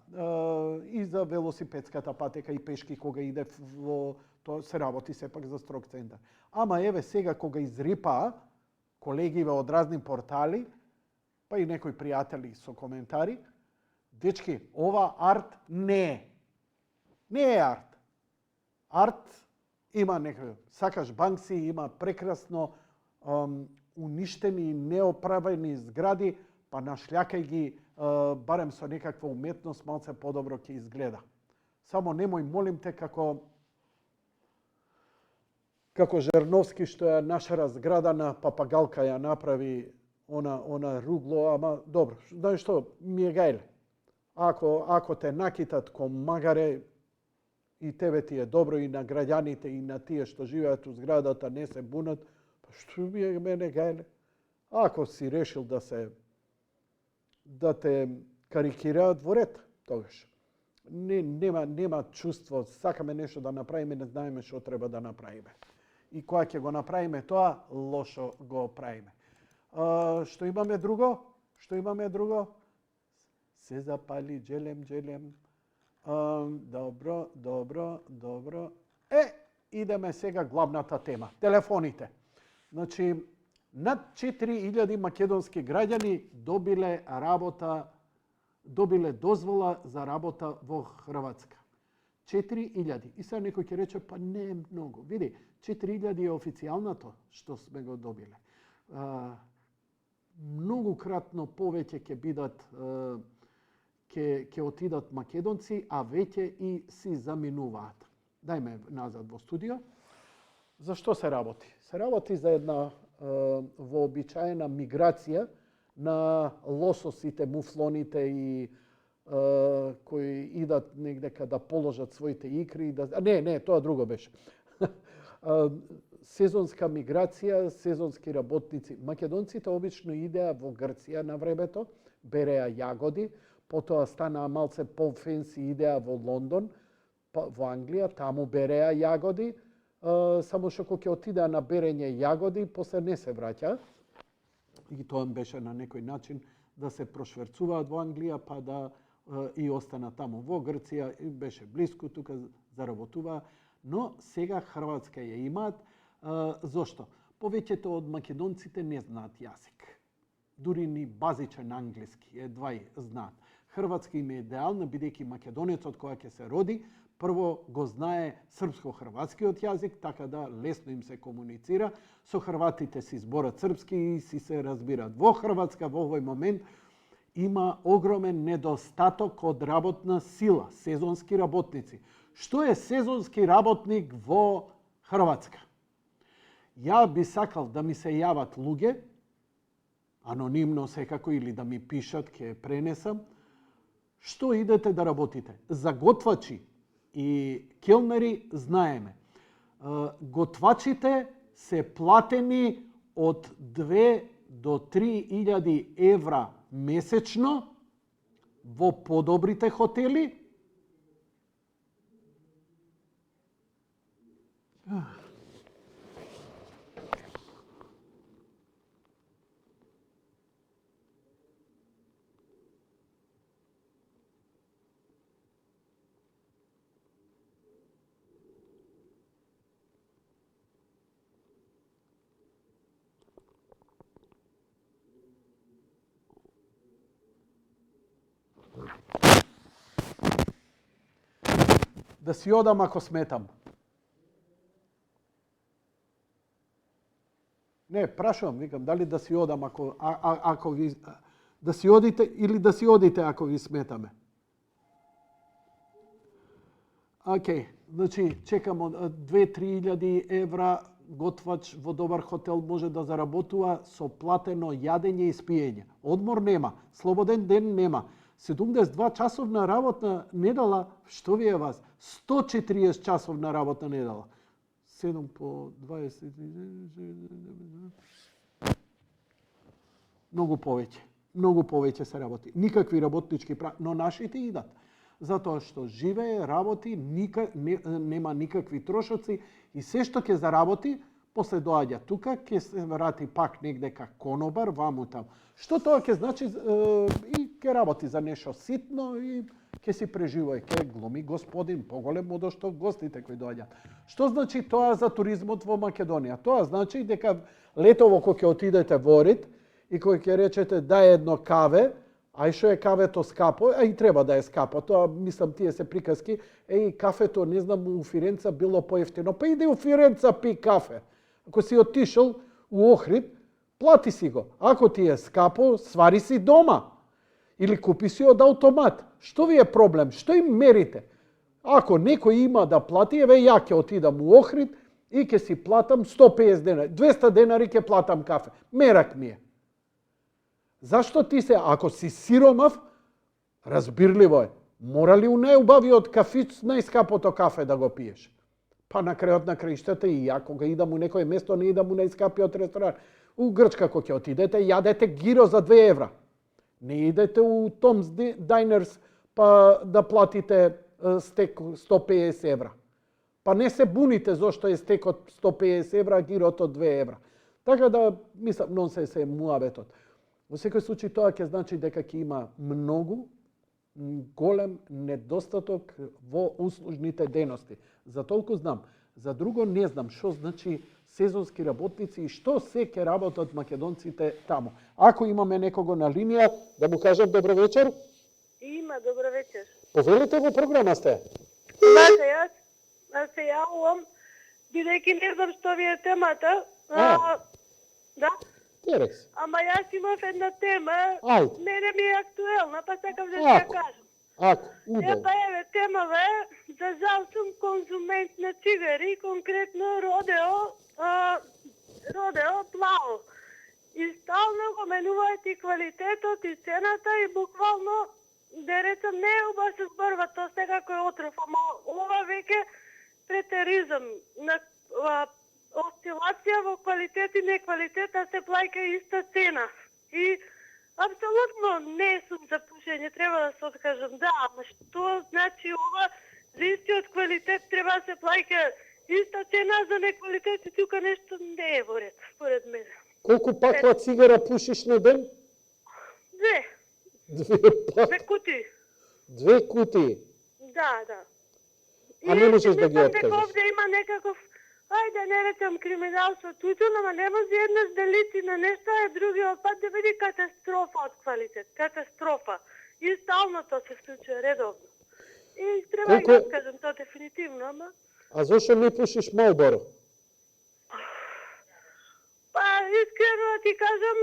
и за велосипедската патека и пешки кога иде во тоа се работи сепак за строг центар. Ама еве сега кога изрипаа колегиве од разни портали, па и некои пријатели со коментари, дечки, ова арт не е. Не е арт. Арт има некој, сакаш Банкси, има прекрасно уништени, неоправени згради, па нашљакај ги, барем со некаква уметност, малце подобро ќе изгледа. Само немој, молим те, како Жерновски, што ја нашара зграда на Папагалка, ја направи она ругло, ама добро, знаеш што, ми е гајле. Ако те накитат ко магаре, и тебе ти е добро, и на граѓаните, и на тие што живеат у зградата, не се бунат, па што ми е мене гајле? Ако си решил да те карикираат во ред, тогаш. Нема чувство, сакаме нешто да направиме, не знаеме што треба да направиме. И кога ќе го направиме тоа, лошо го правиме. Што имаме друго? Што имаме друго? Се запали, джелем. Добро. Идеме сега главната тема. Телефоните. Значи, над 4000 македонски граѓани добиле дозвола за работа во Хрватска. 4000. И сега некој ќе рече, па не е многу. Види, 4000 е официјалното што сме го добиле. Многукратно повеќе ќе бидат, ќе отидат македонци, а веќе и си заминуваат. Дајме назад во студио. За што се работи? Се работи за една вообичаена миграција на лососите, муфлоните и кои идат негдека да положат своите икри. Не, тоа друго беше. Сезонска миграција, сезонски работници. Македонците обично идеа во Грција на времето, береа јагоди, потоа станаа малце по-фенси, идеа во Лондон, во Англија, таму береа јагоди, само што кога ќе отидеа на берење јагоди, после не се враќа. И тоа беше на некој начин да се прошверцуваат во Англија, па да и остана таму во Грција, и беше блиску, тука заработуваа. Но сега Хрватска ја имаат. Зошто? Повеќето од македонците не знаат јазик. Дури ни базичен англиски, едва и знаат. Хрватски им е идеална, бидејќи македонецот кога ќе се роди, прво го знае српско-хрватскиот јазик, така да лесно им се комуницира. Со хрватите си зборат српски и си се разбират. Во Хрватска во овој момент има огромен недостаток од работна сила, сезонски работници. Што е сезонски работник во Хрватска? Ја би сакал да ми се јават луѓе, анонимно секако, или да ми пишат, ќе пренесам, што идете да работите. За готвачи и келнери знаеме. Готвачите се платени од 2 до 3000 евра месечно во подобрите хотели. Да си одам ако сметам. Не, прашувам, викам, дали да си одам ако ви да си одите или да си одите ако ви сметаме. Океј, значи чекам 2-3 евра готвач во добар хотел може да заработува со платено јадење и спиење. Одмор нема, слободен ден нема. 72 часовна работна недела, што ви е вас? 140 часовна работна недела. 7 по 20... Многу повеќе се работи. Никакви работнички права, но нашите идат. Затоа што живее, работи, нема никакви трошоци и се што ќе заработи, после доаѓа тука, ќе се врати пак негдека конобар, ваму таму. Што тоа ќе значи и ќе работи за нешто ситно и ќе си преживува, ќе глуми господин поголем од што гостите кои доаѓаат. Што значи тоа за туризмот во Македонија? Тоа значи дека летово кога ќе отидете во Орид и кога ќе речете дај едно каве, ај што е кавето скапо, а и треба да е скапо. Тоа, мислам, тие се приказки. Кафето, не знам, у Фиренца било поевтино. Па иди у Фиренца пи кафе. Ако си отишол у Охрид, плати си го. Ако ти е скапо, свари си дома. Или купи си од автомат. Што ви е проблем? Што им мерите? Ако некој има да плати, еве ја ќе отидам у Охрид и ќе си платам 150 денари. 200 денари ќе платам кафе. Мерак ми е. Зашто ти се, ако си сиромав, разбирливо е, мора ли у најубавиот кафич најскапото кафе да го пиеш? Па на крајот на краиштата и ја кога идам у некој место, не идам у најскапиот ресторан. У Грчка кога ќе отидете, јадете гиро за 2 евра. Не идете у Tom's Diners па да платите стек 150 евра. Па не се буните зошто е стекот 150 евра, а гирото 2 евра. Така да, мислам, нонсенс е муабетот. Во секој случај тоа ќе значи дека ќе има многу голем недостаток во услужните дејности. За толку знам. За друго не знам што значи сезонски работници и што се ќе работат македонците таму. Ако имаме некого на линија, да му кажам добро вечер. Има, добро вечер. Повелите во програма сте. Знаете, јас се јавувам, бидејќи не знам што ви е темата. Да? Терекс. Ама јас имав една тема, Ајде. мене ми е актуелна, па сакам да ја кажам. Ако, убаво. Па еве, темава е, за жал сум конзумент на цигари, конкретно Родео Плао. И стално го менуваат и квалитетот, и цената, и буквално, да речам, не е оба се зборва, то секако е отров, ама ова веќе претеризам на осцилација во квалитет и неквалитет, а се плаќа иста цена. И апсолутно не сум за пушење, треба да се откажам. Да, ама што значи ова? За истиот квалитет треба да се плаќа иста цена, за неквалитет и тука нешто не е во ред, според мене. Колку пакла цигара пушиш на ден? Две. Две кутии. Две кутии. Да. А не можеш да ги откажеш. откажеш? Дека овде има некаков, ајде не речам криминал со тутун, ама не може еднаш да лити на нешто, а другиот пат да биде катастрофа од квалитет. Катастрофа. И стално тоа се случува редовно. И треба да ги откажам тоа дефинитивно, ама... А зошто не пушиш Малборо? Па, искрено да ти кажам,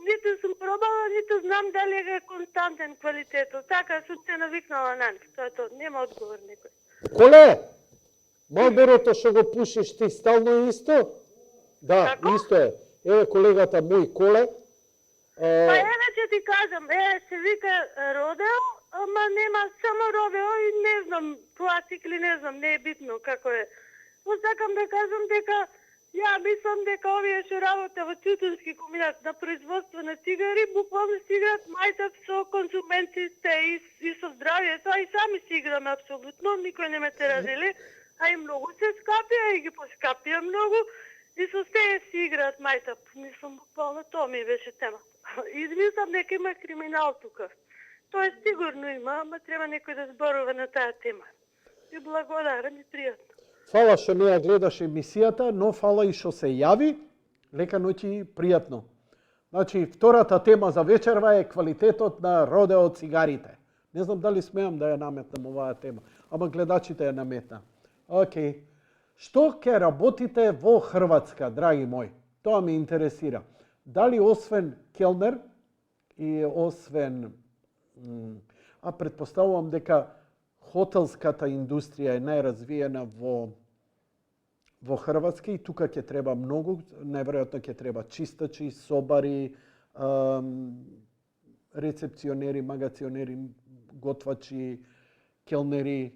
ниту сум пробала, ниту знам дали е константен квалитетот. Така сум се навикнала на него. Тоа е тоа, нема одговор некој. Коле! Малборото што го пушиш ти стално е исто? Да, Како? исто е. Еве колегата мој Коле. Па еве ќе ти кажам, се вика Родео, ама нема само Родео и не знам, класик или не знам, не е битно како е. Но сакам да кажам дека ја мислам дека овие што работа во тютунски комбинат на производство на цигари, буквално си играат мајтап со конзументите и со здравјето, а и сами си играме апсолутно, никој не ме теразили, а и многу се скапи, а и ги поскапија многу, и со се си играат мајтап. Мислам, буквално тоа ми беше тема. Измислам дека има криминал тука. Тоа е сигурно има, ама треба некој да зборува на таа тема. И благодарам и пријатно. Фала што не ја гледаш емисијата, но фала и што се јави. Лека ноќи, пријатно. Значи, втората тема за вечерва е квалитетот на Родео цигарите. Не знам дали смеам да ја наметнам оваа тема, ама гледачите ја наметна. Океј. Што ќе работите во Хрватска, драги мој? Тоа ме интересира. Дали освен келнер и освен... предпоставувам дека хотелската индустрија е најразвиена во Хрватска и тука ќе треба многу, најверојатно ќе треба чистачи, собари, рецепционери, магационери, готвачи, келнери.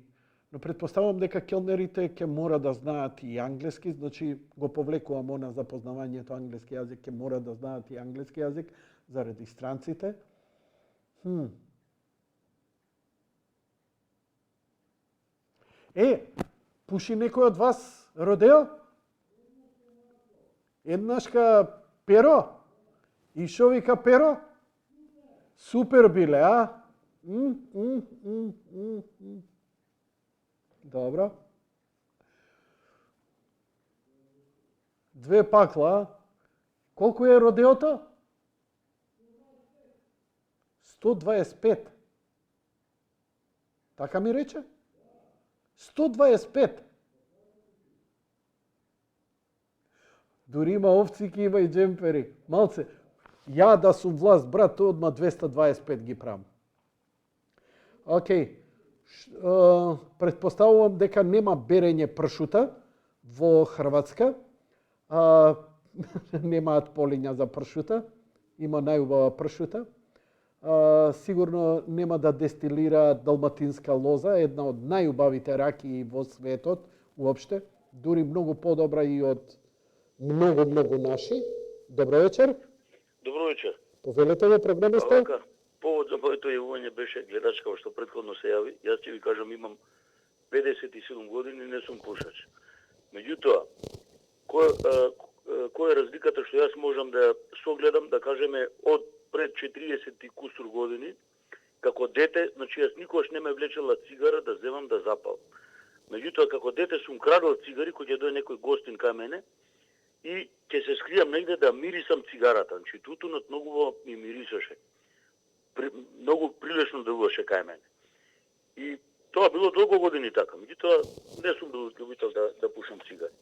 Но предпоставувам дека келнерите ќе мора да знаат и англиски, значи го повлекувам она запознавањето англиски јазик, ќе мора да знаат и англиски јазик заради странците. Пуши некој од вас Родео? Еднашка перо? И шо вика перо? Супер биле, а? Добро. Две пакла. Колку е Родеото? 125. Така ми рече? 125. Дури има овцики, има и джемпери. Малце. Ја да сум власт, брат, одма 225 ги правам. Океј. Предпоставувам дека нема берење пршута во Хрватска. Немаат полиња за пршута. Има најубава пршута. Сигурно нема да дестилира далматинска лоза, една од најубавите раки во светот, уопште. Дури многу подобра и од многу наши. Добро вечер. Добро вечер. Повелете во програма сте? Повод за моето јавување беше гледачка, што претходно се јави. Јас ќе ви кажам, имам 57 години и не сум пушач. Меѓутоа, која е разликата што јас можам да согледам, да кажеме, од пред 40 и кусур години, како дете, значи јас никогаш не ме влечела цигара да земам да запалам. Меѓутоа, како дете сум крадел цигари, кој ќе дојде некој гостин кај мене, и ќе се скријам негде да мирисам цигарата. Значи, тутунот многу ми мирисаше. Многу прилично делуваше кај мене. И тоа било долго години така. Меѓутоа, не сум бил љубител да пушам цигари.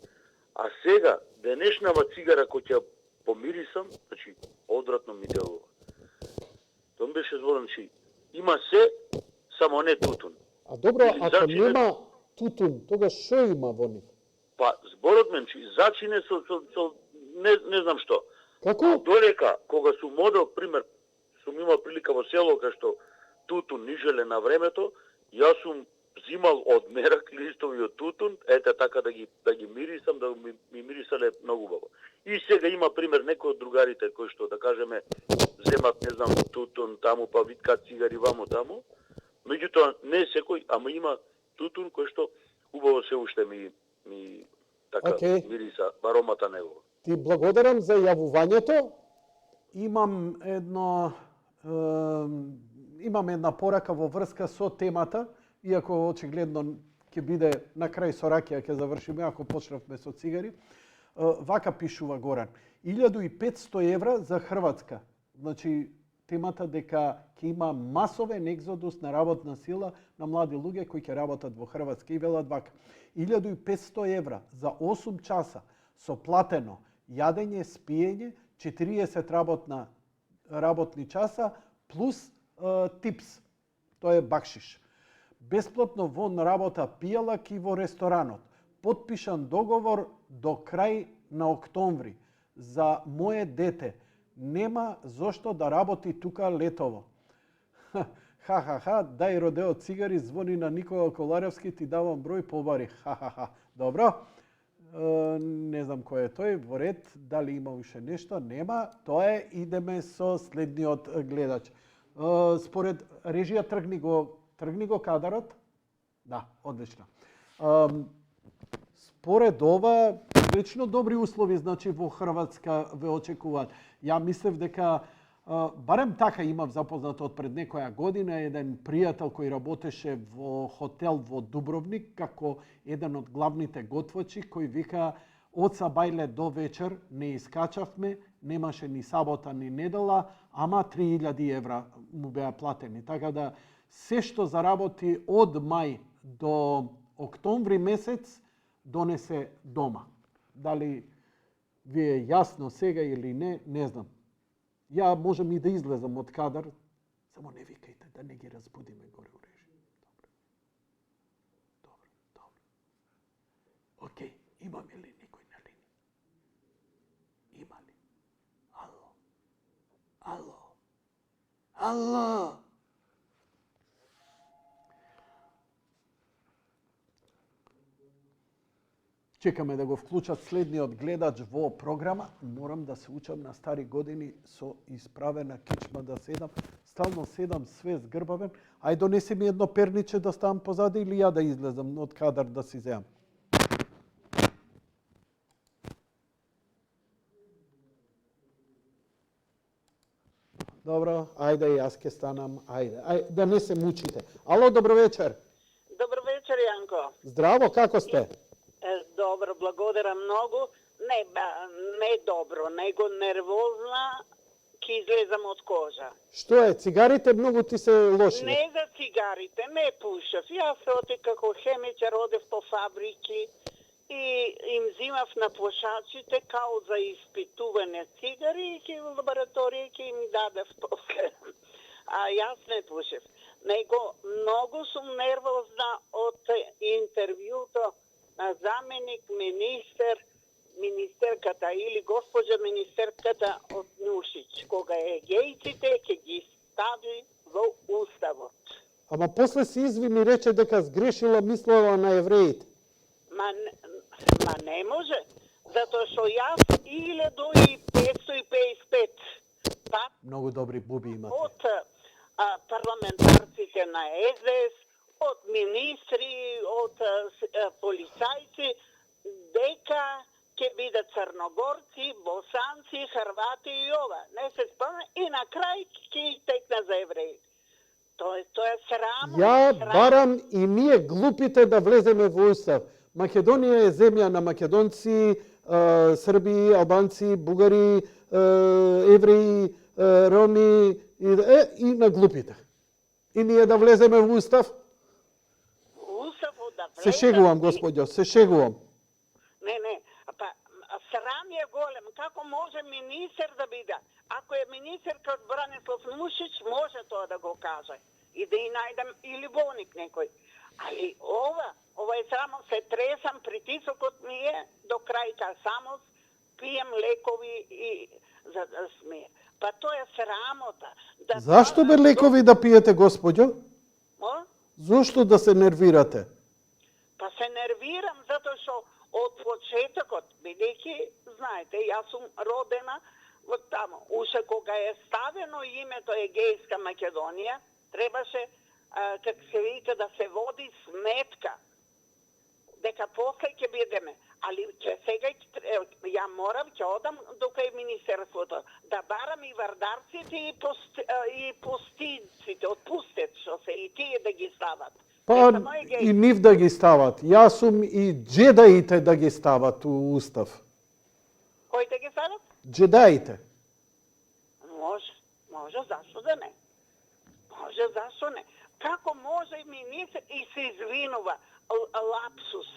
А сега, денешнава цигара кој ќе помирисам, значи, одвратно ми делува. Тоа ми беше зборен, че има се, само не тутун. А добро, Или ако зачине- нема тутун, тогаш што има во нив? Па, зборот мен, че зачине со не знам што. Како? Додека, кога сум модел, пример, сум имал прилика во село, кај што тутун нижеле на времето, јас сум взимал од мерак листови од тутун, ете така да ги мирисам, да ми мирисале многу убаво. И сега има пример некои од другарите кои што, да кажеме, земат, не знам, тутун таму, па витка цигари ваму таму, меѓутоа не секој, ама има тутун кој што убаво се уште ми така Океј. мириса аромата негова. Ти благодарам за јавувањето. Имам една порака во врска со темата, иако очигледно ќе биде на крај со ракија ќе завршиме ако почнавме со цигари. Вака пишува Горан. 1500 евра за Хрватска. Значи темата дека ќе има масовен екзодус на работна сила на млади луѓе кои ќе работат во Хрватска и велат вака. 1500 евра за 8 часа со платено јадење, спиење, 40 работни часа плюс типс. Тоа е бакшиш. Бесплатно вон работа пијалак и во ресторанот. Потпишан договор до крај на октомври. За моje дете нема зошто да работи тука летово. Ха, дај родео цигари, звони на Никола Коларевски, ти давам број побари. Ха. Добро. Не знам кој е тој, во ред, дали има уште нешто, нема. Тоа е, идеме со следниот гледач. Според режија тргни го кадарот? Да, одлично. Според ова, вечно добри услови, значи во Хрватска ве очекуваат. Ја мислев дека барем така имав запознато од пред некоја година еден пријател кој работеше во хотел во Дубровник како еден од главните готвачи кој вика од сабајле до вечер не искачавме, немаше ни сабота ни недела, ама 3000 евра му беа платени. Така да се што заработи од мај до октомври месец донесе дома. Дали ви е јасно сега или не знам. Ја можем и да излезам од кадар, само не викајте да не ги разбудиме горе у режим. Добро. Океј, имаме ли некој на линија? Има ли? Ало. Чекаме да го вклучат следниот гледач во програма. Морам да се учам на стари години со исправена кичма да седам. Стално седам све згрбавен. Ај донеси ми едно перниче да ставам позади или ја да излезам од кадар да си земам. Добро, ајде јас ке станам. Ајде, да не се мучите. Ало, добро вечер. Добро вечер, Јанко. Здраво, како сте? Добро, благодарам многу. Не добро, него нервозна, ќе излезам од кожа. Што е, цигарите многу ти се лоши? Не за цигарите, не пушав. Јас оти како хемичар одев по фабрики и им зимав на пушачите као за испитување цигари и во лабораторија ќе им дадев после. А јас не пушев. Него многу сум нервозна од интервјуто на заменик министерката или госпоđа министерката од Нушиć, кога е гејците ќе ги стави во уставот. Ама после се извини, рече дека сгрешила, мислела на евреите. Ма не може, затоа што јас 1555 пат Многу добри буби имате. од парламентарците на СДС, од министри, од полицајци, дека ќе бидат црногорци, босанци, хрвати и ова. Не се спомне и на крај ќе текна за евреи. Тоа е срамо. Ја барам и ние глупите да влеземе во устав. Македонија е земја на македонци, Срби, Албанци, Бугари, евреи, Роми и на глупите. И ние да влеземе во устав? Уставот да влезат. Се шегувам, господјо, се шегувам. Не, па срам е голем. Како може министер да биде? Ако е министер како Бранислав Нушич, може тоа да го каже. И да и најдам или болник некој. Али ова е само се тресам, притисокот ми е до крајка, само пием лекови и за да смее. Па тоа е срамота. Да Зашто бе лекови да пиете, господјо? Мо? Зошто да се нервирате? Па се нервирам затоа што од почетокот, бидејќи, знаете, јас сум родена во тамо. Уште кога е ставено името Егејска Македонија, требаше, как се вика, да се води сметка дека после ќе бидеме. Али сега ја морам, ќе одам до кај Министерството, да барам и вардарците и постинците од Пустец, што се и тие да ги стават. Па и нив да ги стават. Јас сум и джедаите да ги стават у устав. Кој да ги стават? Джедаите. Може, зашто да не? Може, зашто не? Како може министр и се извинува лапсус?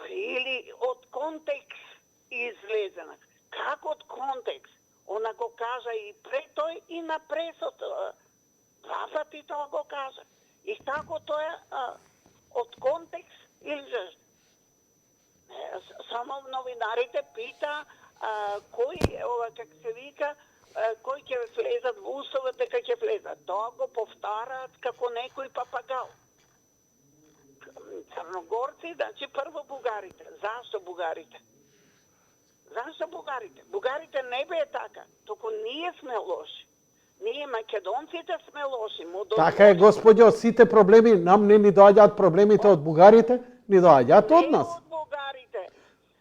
Или од контекст излезена. Како од контекст? Она го кажа и пред тој и на пресот. Два пати тоа го кажа. И како тоа е од контекст или зашто? Само новинарите пита кој, как се вика, кој ќе влезат во уставот, дека ќе влезат. Тоа го повтараат како некој папагал. Црногорци, значи прво бугарите. Зашто бугарите? Зашто бугарите? Бугарите не бе така, току ние сме лоши. Ние македонците сме лоши. Така е, господјо, сите проблеми, нам не ни доаѓаат проблемите од бугарите, ни доаѓаат од нас. Не од бугарите.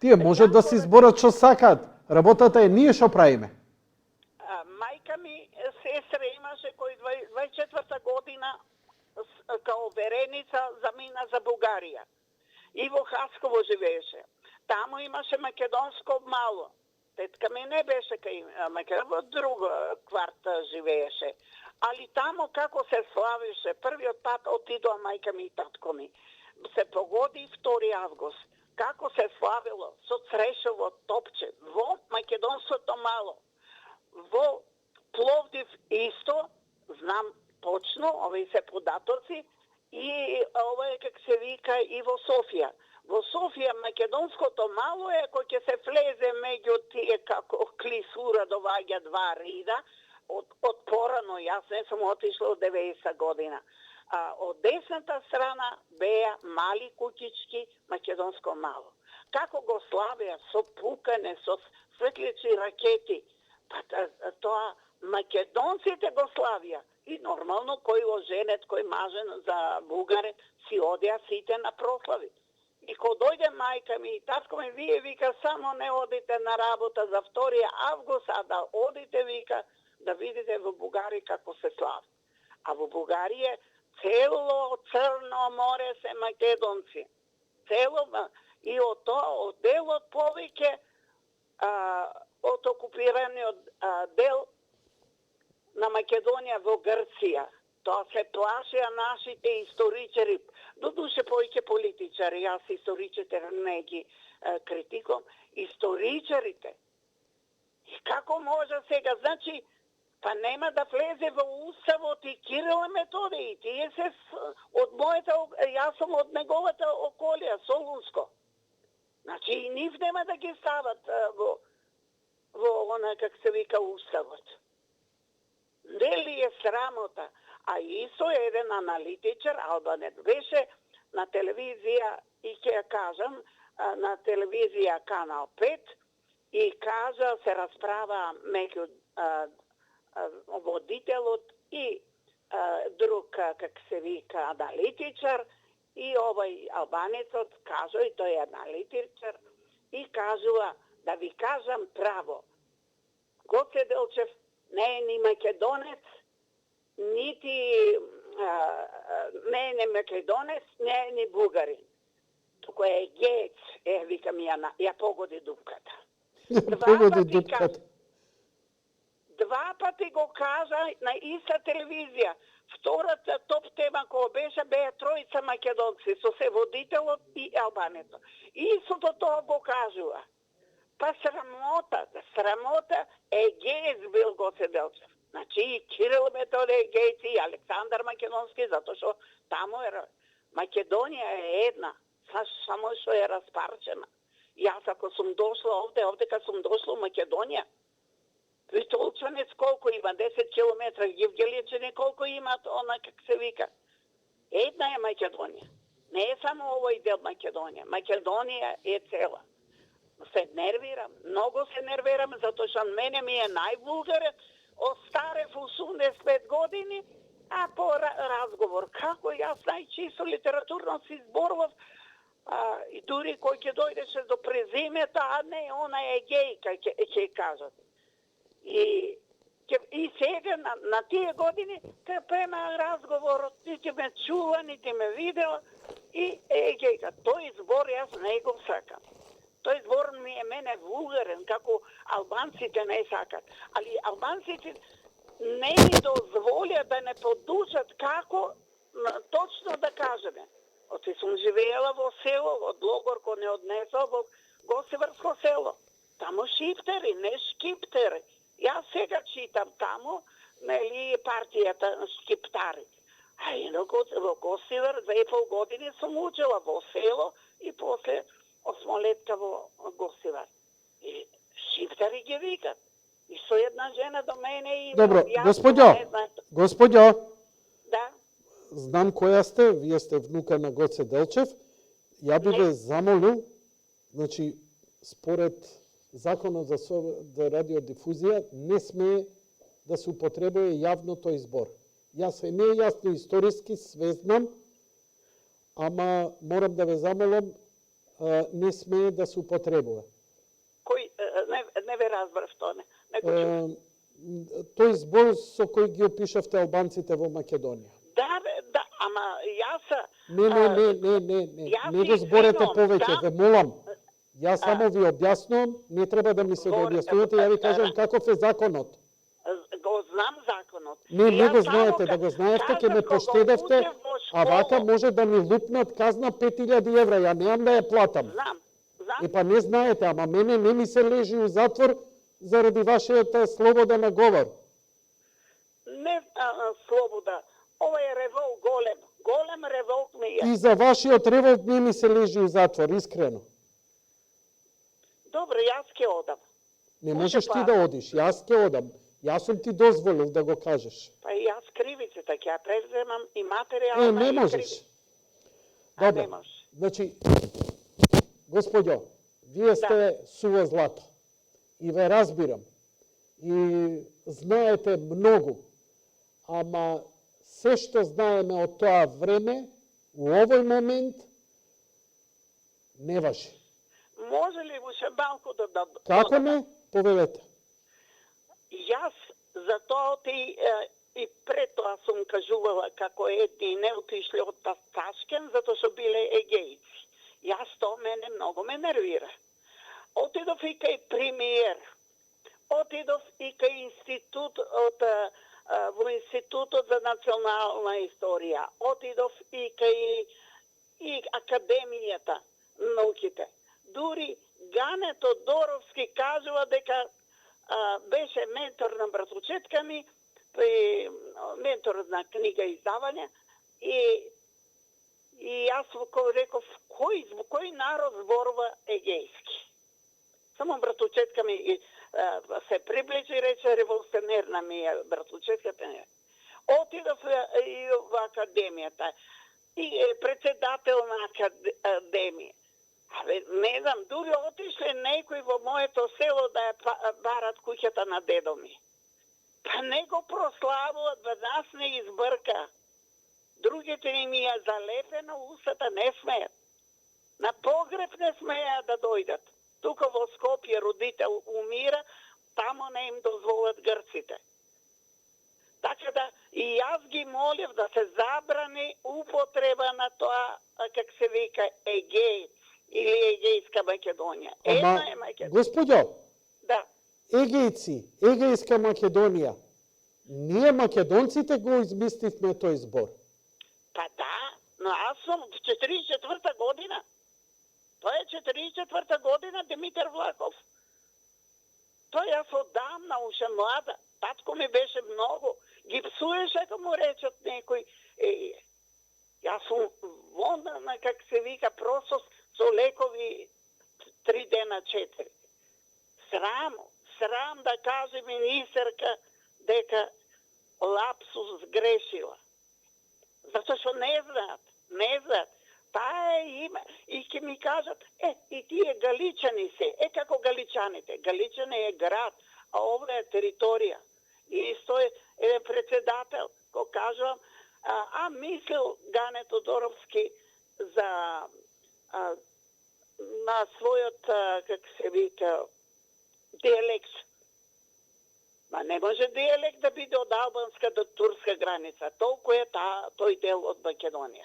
Тие можат да се изборат што сакаат. Работата е ние што правиме. Мајка ми сестра имаше кој 24-та година као вереница замина за Бугарија. И во Хасково живееше. Таму имаше македонско мало. Тетка ми не беше кај Македонија, во друга кварта живееше. Али таму како се славише, првиот пат отидоа мајка ми и татко ми. Се погоди 2 август. Како се славило со црешово топче во македонското мало. Во Пловдив исто, знам точно, овие се податоци, и ова е как се вика и во Софија. Во Софија македонското мало е кој ќе се влезе меѓу тие како клисура доваѓа 2 рида од порано, јас не сум отишла од 90 година. Од десната страна беа мали куќички македонско мало. Како го славеа со пукане, со светличи ракети. Па тоа македонците го славија. И нормално кој оженет, кој мажен за бугарин си одеа сите на прослави. И кога дојде мајка ми и татко ми, вие вика само не одите на работа за 2 август, а да одите вика да видите во Бугарија како се слави. А во Бугарија цело Црно море се македонци. Цело и од тоа од делот повеќе од окупираниот дел на Македонија во Грција. Тоа се плашеа нашите историчари, додуше повеќе политичари, јас историчите не ги критикувам, историчарите. И како може сега, значи, па нема да влезе во уставот и Кирил и Методиј, и тие се од мојата, јас сум од неговата околија, Солунско. Значи и нив нема да ги стават во она, как се вика, уставот. Нели е срамота? А исто еден аналитичар, албанец, беше на телевизија, и ќе ја кажам, на телевизија Канал 5, и кажа, се расправа меѓу водителот и друг, как се вика, аналитичар, и овој албанецот кажа, и тој аналитичар, и кажува, да ви кажам право, Гоце Делчев не е ни македонец, нити не е македонец, не е ни бугарин. Туку е геец, викам ја погоди дупката. Погоди дупката. Два пати го кажа на иста телевизија. Втората топ тема која беше беа тројца македонци со се водителот и албанецот. Истото тоа го кажува. Па срамота е геец бил Гоце Делчев. Значи и Кирил Методи е геец и Александар Македонски, затоа што таму е Македонија е една, само што е распарчена. Јас ако сум дошла овде кога сум дошла у Македонија, Притолчанец колко има? 10 километра. Гевгеличани колко имат? Она как се вика. Една е Македонија. Не е само овој дел Македонија. Македонија е цела. Се нервирам. Многу се нервирам, затоа што мене ми е највулгарен. Остарев 85 години, а по разговор. Како јас најчисто литературно си изборував, и дури кој ќе дојдеше до презимета, а не, она е гејка, ќе кажат. И сега на тие години те према разговорот, нити ме чува, нити ме видела и гејка. Тој збор јас не го сакам. Тој збор ми е мене вулгарен, како албанците не сакат. Али албанците не ми дозволја да не подучат како точно да кажеме. Оти сум живеела во село, од логор кој не однесла во Гостиварско село. Тамо шиптери, не шкиптери. Јас сега читам таму, нели, партијата шкиптари. А инако во Гостивар 2,5 години сум учела во село и после осмолетка во Гостивар. И шиптари ги викат. И со една жена до мене и... Добро, господјо, Да? знам која сте, вие сте внука на Гоце Делчев. Ја би ве замолил, значи, според Законот за радиодифузија, не смее да се употребува јавно тој збор. Јас не е јасно историски, све знам, ама морам да ве замолам, не смее да се употребува. Кој, не ве разбрав тоа, не. Тој збор со кој ги опишавте албанците во Македонија. Да, ама јас... Не го зборете повеќе, ве молам. Јас само ви објаснувам, не треба да ми се објаснувате, ја ви кажам каков е законот. Го знам законот. Не го знаете, да го знаевте, ќе ме поштедевте, а вака може да ми лупнат казна 5000 евра, ја немам да ја платам. Знам. Па не знаете, ама мене не ми се лежи у затвор заради вашиот слобода на говор. Не слобода, ова е револт голем револт ми е. И за вашиот револт не ми се лежи у затвор, искрено. Добро, јас ќе одам. Не можеш ти да одиш, јас ќе одам. Јас сум ти дозволил да го кажеш. Па јас кривицата ќе ја преземам и материјална не можеш. Добро. Не можеш. Значи, господјо, вие сте суво злато. И ве разбирам. И знаете многу. Ама се што знаеме од тоа време, у овој момент, не важи. Може ли уште малку да... Како не? Повелете. Јас за тоа и пред тоа сум кажувала како едни не отишли од Ташкент, затоа што биле егејци. Јас тоа мене многу ме нервира. Отидов и кај премиер, отидов и кај институт во Институтот за национална историја, отидов и кај Академијата науките. Дури Гане Тодоровски кажува дека беше ментор на братучетка ми, ментор на книга издавање и јас реков кој народ зборува егејски. Само братучетка ми се приближи и рече револуционерна ми е братучетката ми. Отидов и во Академијата и председател на Академија. Не знам, дури отишле некој во моето село да ја барат куќата на дедо ми. Па не го прославуват, нас не избрка. Другите ми ја залепено устата, не смеат. На погреб не смеат да дојдат. Тука во Скопје родител умира, тамо не им дозволат грците. Така да и јас ги молев да се забрани употреба на тоа, как се вика, Егеј или Егејска Македонија. Една е Македонија. Господјо, Да. Егејци, Егејска Македонија, ние македонците го измисливме тој збор. Па да, но аз сум в 44-та година. Тоа е 44-та година Димитар Влахов. Тоа јас одамна уште млада. Татко ми беше многу. Ги псуеше ако му речат некој. Јас сум вонна, как се вика, просто со лекови 3 дена 4. Срам да каже министерка дека лапсус сгрешила. Затоа што не знаат. Таа е име. И ќе ми кажат, и тие галичани се. Како галичаните. Галичани е град, а ова е територија. И исто е председател, кој кажувам, мислил Гане Тодоровски за на својот, как се вика, диалект. Ма не може диалект да биде од албанска до турска граница. Толку е тој дел од Македонија.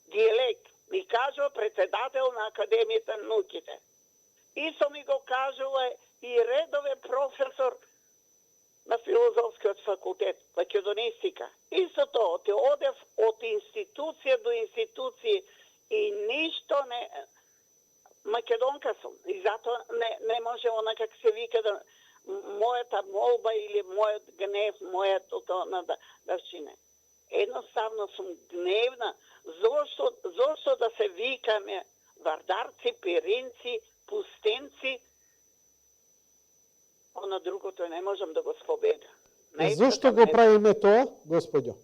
Диалект ми кажува председател на Академијата науките. Исто ми го кажува и редовен професор на филозофскиот факултет, македонистика. Исто тоа, одев од институција до институција и ништо не... Македонка сум и затоа не може она как се вика да мојата молба или мојот гнев, да чине. Едноставно сум гневна. Зошто да се викаме вардарци, пиринци, пустенци, на другото не можам да го спобеда. Зошто го правиме тоа, господјо?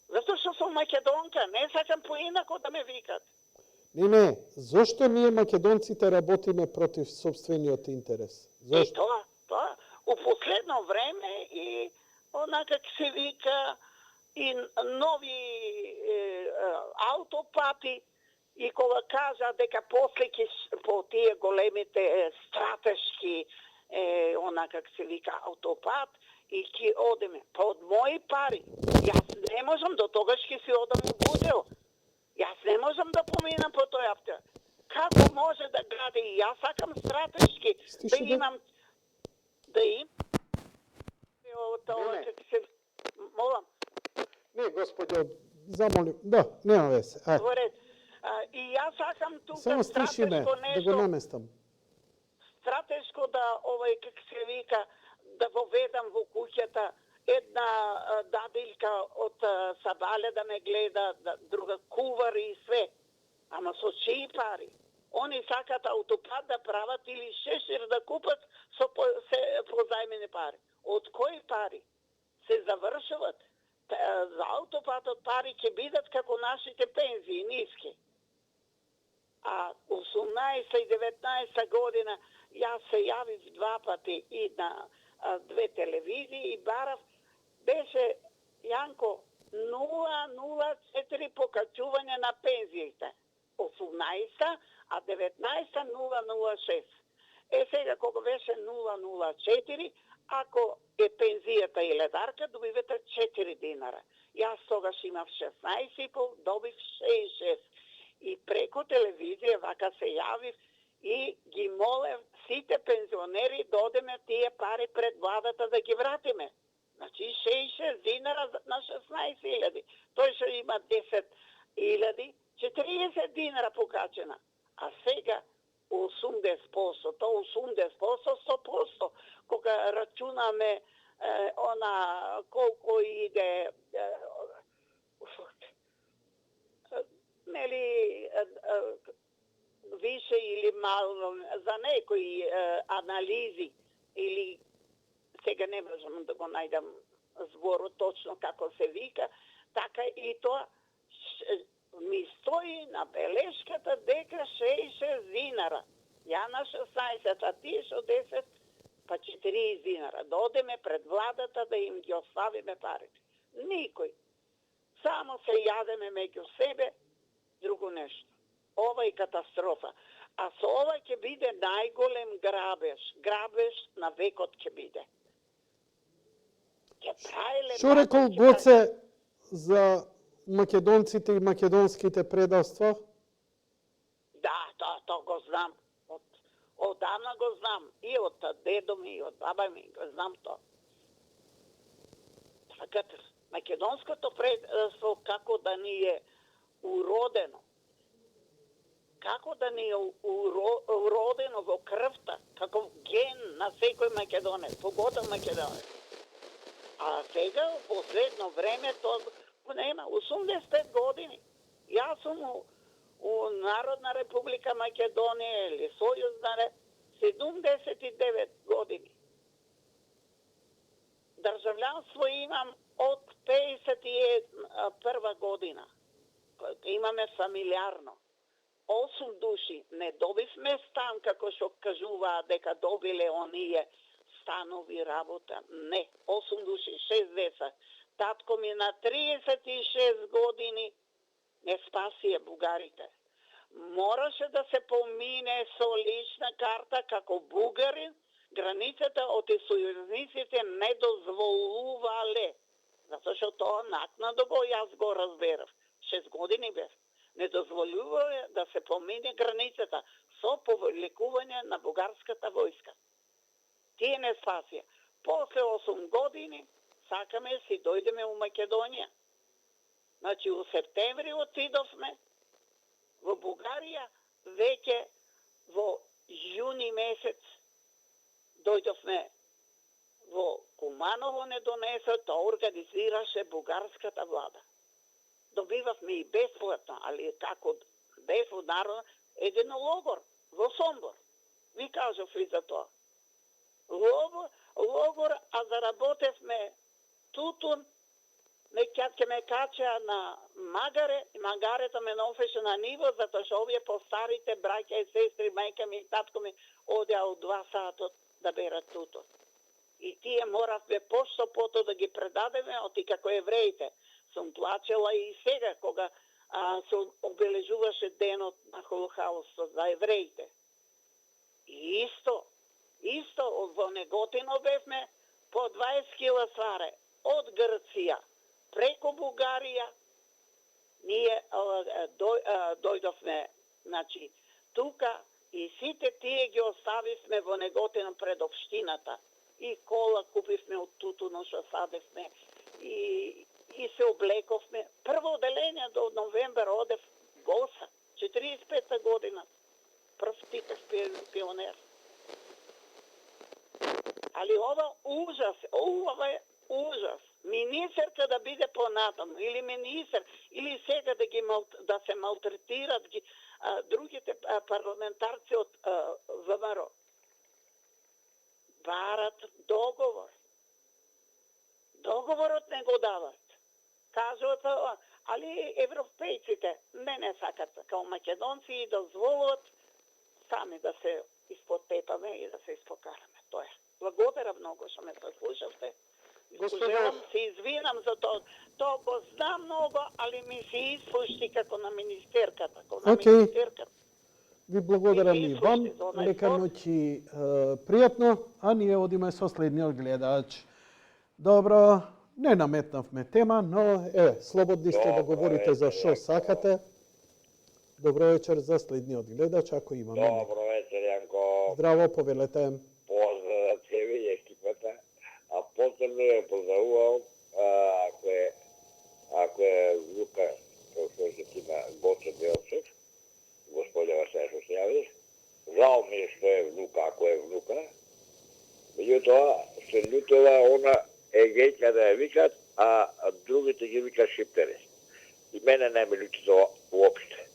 Зато што сум македонка, не сакам поинако да ме викат. Не, зошто ние македонците работиме против собствениот интерес? Зошто? Тоа, у последно време и она как се вика и нови аутопати и кога кажа дека после ќе по тие големите стратешки она как се вика аутопат и ќе одеме под мои пари. Јас не можам до тогаш ќе си одам у Будел. Јас не можам да поминам по тој автор. Како може да гради? Јас сакам стратешки да имам тоа како се молам. Не, господјо, замолим. Да, нема весе. И јас сакам тука само стишиме, да го наместам. Стратешко да как се вика, да воведам во куќата една дадилка од Сабале да ме гледа, друга кувар и све. Ама со чии пари? Они сакат аутопат да прават или шешир да купат со позајмени пари. Од кои пари? Се завршуват. За аутопатот пари ќе бидат како нашите пензии, ниски. А 18 и 19 година јас се јавив 2 пати и на 2 телевизии и барав, беше, Јанко, 0,04 покачување на пензиите. 18, а 19 0,06. Сега кога беше 0,04, ако е пензијата и ледарка, добивате 4 динара. Јас тогаш имав 16,5, добив 6,6. И преко телевизија вака се јавив и ги молев сите пензионери да одеме тие пари пред владата да ги вратиме. Значи 6,6 динара на 16.000. Тој што има 10.000, 40 динара покачена. А сега 80%, то 80%, 100%. Кога рачунаме колко иде нели више или мало за некои анализи или сега не можам да го најдам зборот точно како се вика, така и тоа ми стои на белешката дека 6 динара. Ја на 16, а ти со 10, па 40 динара. Да одеме пред владата да им ги оставиме парите. Никој. Само се јадеме меѓу себе, друго нешто. Ова е катастрофа. А со ова ќе биде најголем грабеж на векот ќе биде. Ќе праиле Што рекол Гоце за македонците и македонските предавства? Да, то го знам. Одавна го знам. И од дедо ми, и од баба ми, го знам то. Така, македонското предавство како да ни е уродено. Како да ни е уродено во крвта, како ген на секој македонец, поготов македонец. А сега, во последно време, то нема 85 години. Јас сум у Народна република Македонија или Сојузна 79 години. Државлjanство имам од 51 година. Имаме фамилиарно. 8 души не добивме стан, како што кажуваа дека добиле оние станови работа. Не, 8 души, 6 деца. Татко ми на 36 години не спасие бугарите. Мораше да се помине со лична карта како бугарин, границата од сојузниците не дозволувале. Затоа што тоа накнадо јас го разберав. 6 години бев. Не дозволувале да се помине границата со повлекување на бугарската војска. Тие не спасија. После 8 години сакаме си дојдеме у Македонија. Значи, у септември отидовме во Бугарија, веќе во јуни месец дојдовме во Куманово не донесе, тоа организираше бугарската влада. Добивавме и бесплатно, али како бесплатно народ, еден логор во Сомбор. Ви кажав и за тоа. Логор, а заработевме тутун, ќе ме кача на магаре, и магарето ме нофеше на ниво, затоа што овие постарите браќа и сестри, мајка ми и татко ми, одеа од 2 сатот да берат тутун. И тие моравме пошто пото да ги предадеме, оти како евреите. Сум плачела и сега, кога се обележуваше денот на Холокаустот за евреите. И исто во Неготино бевме по 20 кила сваре од Грција преко Бугарија. Ние дојдовме, значи, тука и сите тие ги оставивме во Неготино пред општината. И кола купивме од тутуно што садевме и се облековме. Прво оделение до новембар одев Госа, 45 година. Прв типов пионер. Али ова е ужас. Министерка да биде понатаму, или министер, или сега да се малтретират другите парламентарци од ВМРО. Барат договор. Договорот не го дават. Кажуват, али европејците не сакат као македонци и дозволуват сами да се испотепаме и да се испокараме. Тоа е. Благодарам многу што ме послушавте. Желам се извинам за тоа. Тоа го знам многу, али ми се испушти како на министерката. Ви благодарам и вам. Лека ноќи, пријатно, а ние одиме со следниот гледач. Добро, не наметнавме тема, но слободни сте да говорите за што сакате. Добро вечер за следниот гледач, ако имаме. Добро вечер, Јанко. Здраво, повелете. Поздрав за тебе и екипата. А посебно ја поздравувам, ако е Лука, како што ти на Гоце Делчев, господја Василе што се јавиш. Жал ми е што е внука, ако е внука. Меѓутоа, се љутува она егејка да ја викат, а другите ги викат шиптери. И мене не ме љути тоа уопште.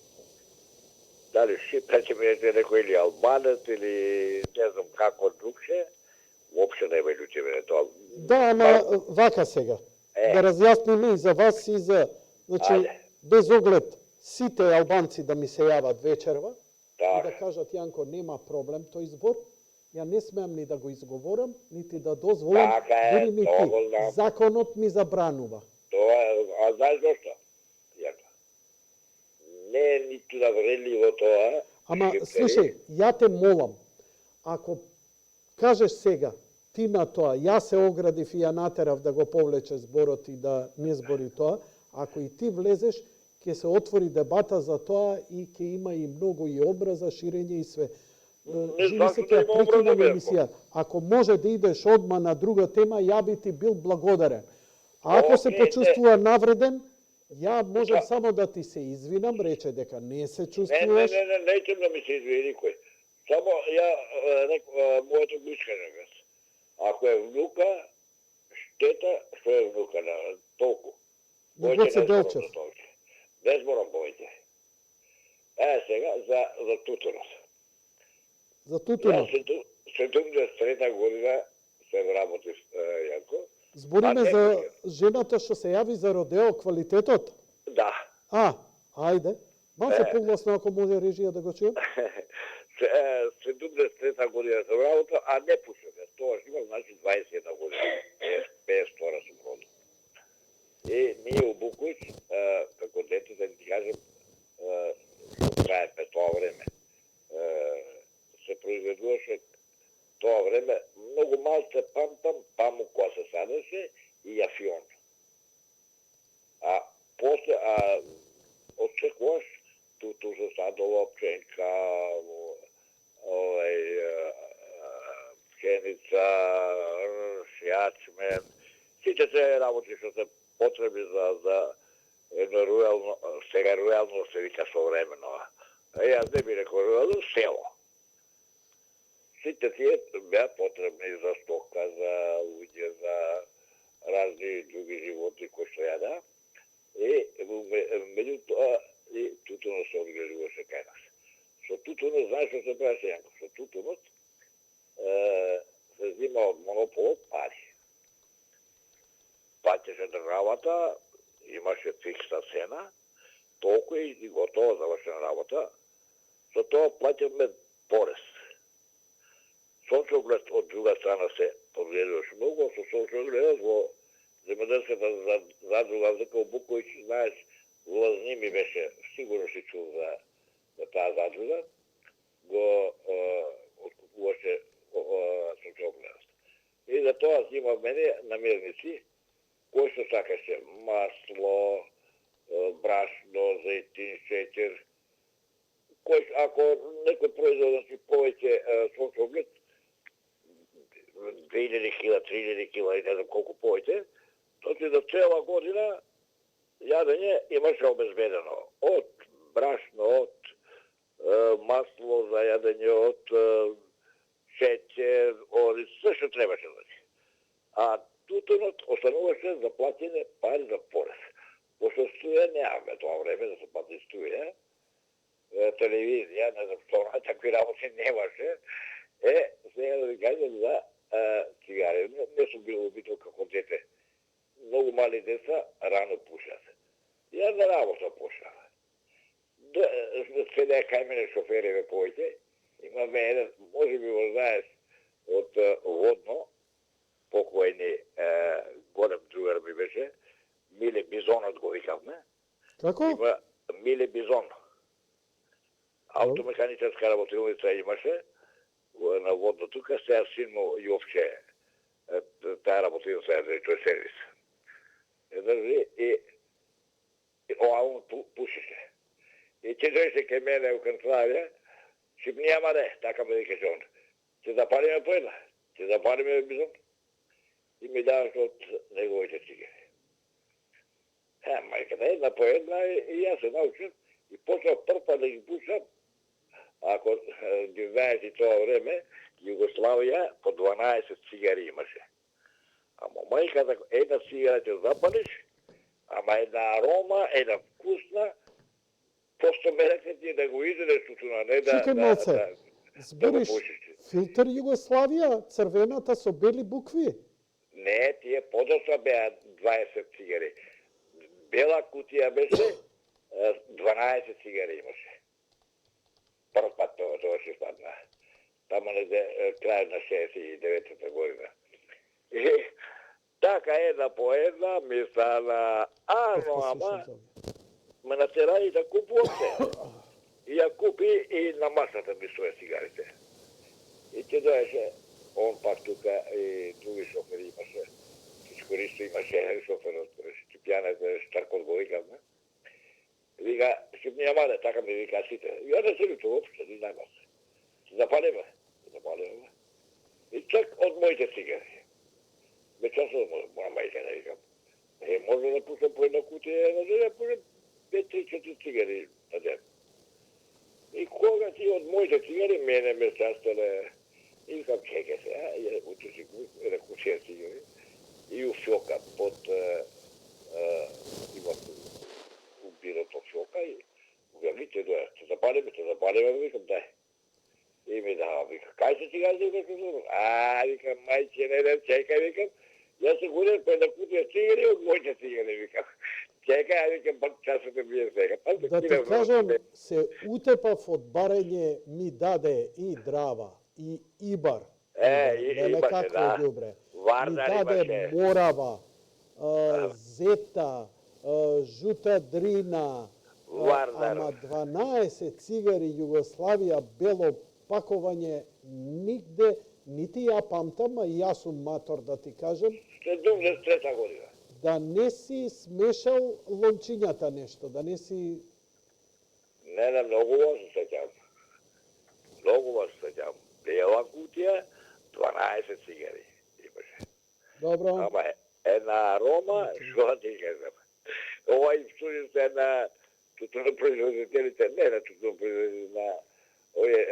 Дали шиптер ќе бидете некој или албанец или не знам како другше, уопште не ме љути мене тоа. Да, ама вака сега. Да разјасниме и за вас и за... Значи, без оглед сите албанци да ми се јават вечерва и да кажат, Јанко, нема проблем тој збор, ја не смеам ни да го изговорам, нити да дозволам, дури ни ти. Законот ми забранува. Тоа, а знаеш зошто? Не е ниту навредливо тоа. Ама, Шиптери. слушај, ја те молам, ако кажеш сега, ти на тоа, јас се оградив и ја натерав да го повлече зборот и да не збори тоа, ако и ти влезеш, ќе се отвори дебата за тоа и ќе има и многу и образа, ширење и све. Живи се, зашто да ќе има прекинам образа, бе, емисија. Ако може да идеш одма на друга тема, ја би ти бил благодарен. А ако се Окей, почувствува навреден, ја можем Да. само да ти се извинам, рече дека не се Не, чувствуваш. неќем да ми се извини никој. Само ја моето го искажам јас. Ако е внука, штета што е внука на толку. На Повеќе Гоце не зборам Делчев. за тоа. Не зборам повеќе. Сега за тутунот. За тутунот. Јас 73 година се работив јако. Збориме А не, за жената што се јави за родео, квалитетот. Да. Ајде. Малце погласно ако може режија да го чуем. 73 година се работа, а не пушам. Тоа што има, значи 21 година. 52 сум роден. И ние у Букуч, како дете, да ти кажем, трае пе тоа време. Се произведуваше тоа време многу малце памук која се садеше и јафион. А после, од секојаш, туту се садова пченка, пшеница, јачмен, сите се работи што се потреби за едно руелно, сега руелно се вика современо. Јас не би рекол руелно, село. Сите тие беа потребни за стока, за луѓе, за разни други животи кои што јада. И меѓутоа и тутунот се одглежуваше кај нас. Со тутунот, знаеш што се правеше, Јанко? Со тутунот се зима од монополот пари. Плаќаше државата, имаше фиксна цена, толку и готово завршена работа. Со тоа плаќаме порез. Сончоглед од друга страна се одгледуваше многу, со сончогледот во земјоделската задруга дека Букоvić, знаеш, во Лазними беше, сигурно си чул за таа задруга, го откупуваше сончогледот. И за тоа зима мене намирници, кој што сакаше масло, брашно, зајтин, шеќер, кој ако некој производ си повеќе сончоглед, 2000 кила, 3000 кила и не знам колку повеќе, тоа за цела година јадење имаше обезбедено. Од брашно, од масло за јадење, од шеќер, од све што требаше. А тутунот остануваше за платење пари за порез. Пошто струја неавме тоа време да се плати струја, телевизија, не знам што, такви работи немаше. Сега да ви кажам за цигари. Не сум бил убител како дете. Многу мали деца рано пушат. Јас на работа пушам. Седеа кај мене шофериве повеќе. Имаме еден, може би го знаеш, од Водно, покојни голем другар ми беше, Миле Бизонот го викавме. Како? Има Миле Бизон. Автомеханичарска работилница имаше на Водно тука, сега син му Јовче, таа работилница е тој сервис. И он пушеше. И ќе дојде кај мене у канцеларија, шипни, ама не, така ме викаше он. Ќе запалиме по една, ќе запалиме Бизон. И ми даваш од неговите цигари. Мајка, една по една и јас се научив и почнав прв да ги пушам. Ако ги знаеш и тоа време, Југославија по 12 цигари имаше. Ама мајка, една цигара ќе запалиш, ама една арома, една вкусна, просто мерете ти да го изедеш тутуна, не да... Чекај малце, збориш пушиш. филтер Југославија, црвената со бели букви? Не, тие подоцна беа 20 цигари. Бела кутија беше, 12 цигари имаше. Прв пат тоа се спадна. Тамо неде крај на 69-та година. И така една по една ми стана, ама ме натера и да купувам се. и ја купи и на масата ми стоја цигарите. И ќе доеше, он пак тука и други шофери имаше, Чичкористо имаше шоферот, Стипјанец, Штаркот го викавме. Вика, ќе ми јамаде, така ми вика сите. Ја не се лутувам, што ни најмас. Запалиме. И чак од моите цигари. Ме часот моја мајка да викам. Може да пушам по една кутија, на ден да пушам 5-3-4 цигари на ден. И кога ти од моите цигари, мене ме частеле, и викам, чекай се, ја утуши една кутија цигари, и у фјока под има бирото фјока, и угави те доја, те запалиме, викам, дај. И ми дава, вика, кај се цигарите, викам, викам, мајче, не, чекай, викам, јас се гудам по една кутија цигари од моите цигари, викам. Чекај, викам, пак часот ми сега. Да ти кажам, се утепав од барење, ми даде и драва, и ибар. Имаше, да. Ѓубре. Вардар ми даде имаше. морава, зета, жута дрина, Вардар. ама 12 цигари Југославија бело пакување нигде, нити ја памтам, а јас сум матор да ти кажам, 73 година. да не си смешал лончињата нешто, да не си... Не, многу вас се сеќавам. Многу вас се сеќавам. Бела кутија, 12 цигари имаше. Добро. Ама една арома, што ти кажам. Ова студио се на тутунопроизводителите, не на тутунопроизводителите, на овие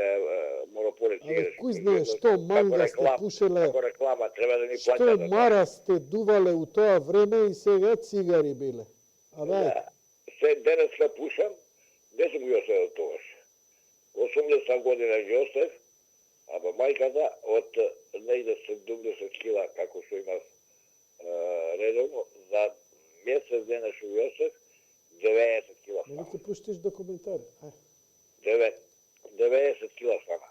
монополи цигари. Кој знае што манга сте пушеле, како реклама, треба да ни што плаќат. мара сте дувале у тоа време и сега цигари биле. А бе, Се денес се пушам, не сум ги оставил тогаш. 80 година ги оставив, ама мајката од негде 70 кила, како што имав редовно, за месец дена што ги оставив, 90 кила нели стана. ќе пуштиш документари? 90 кила стана.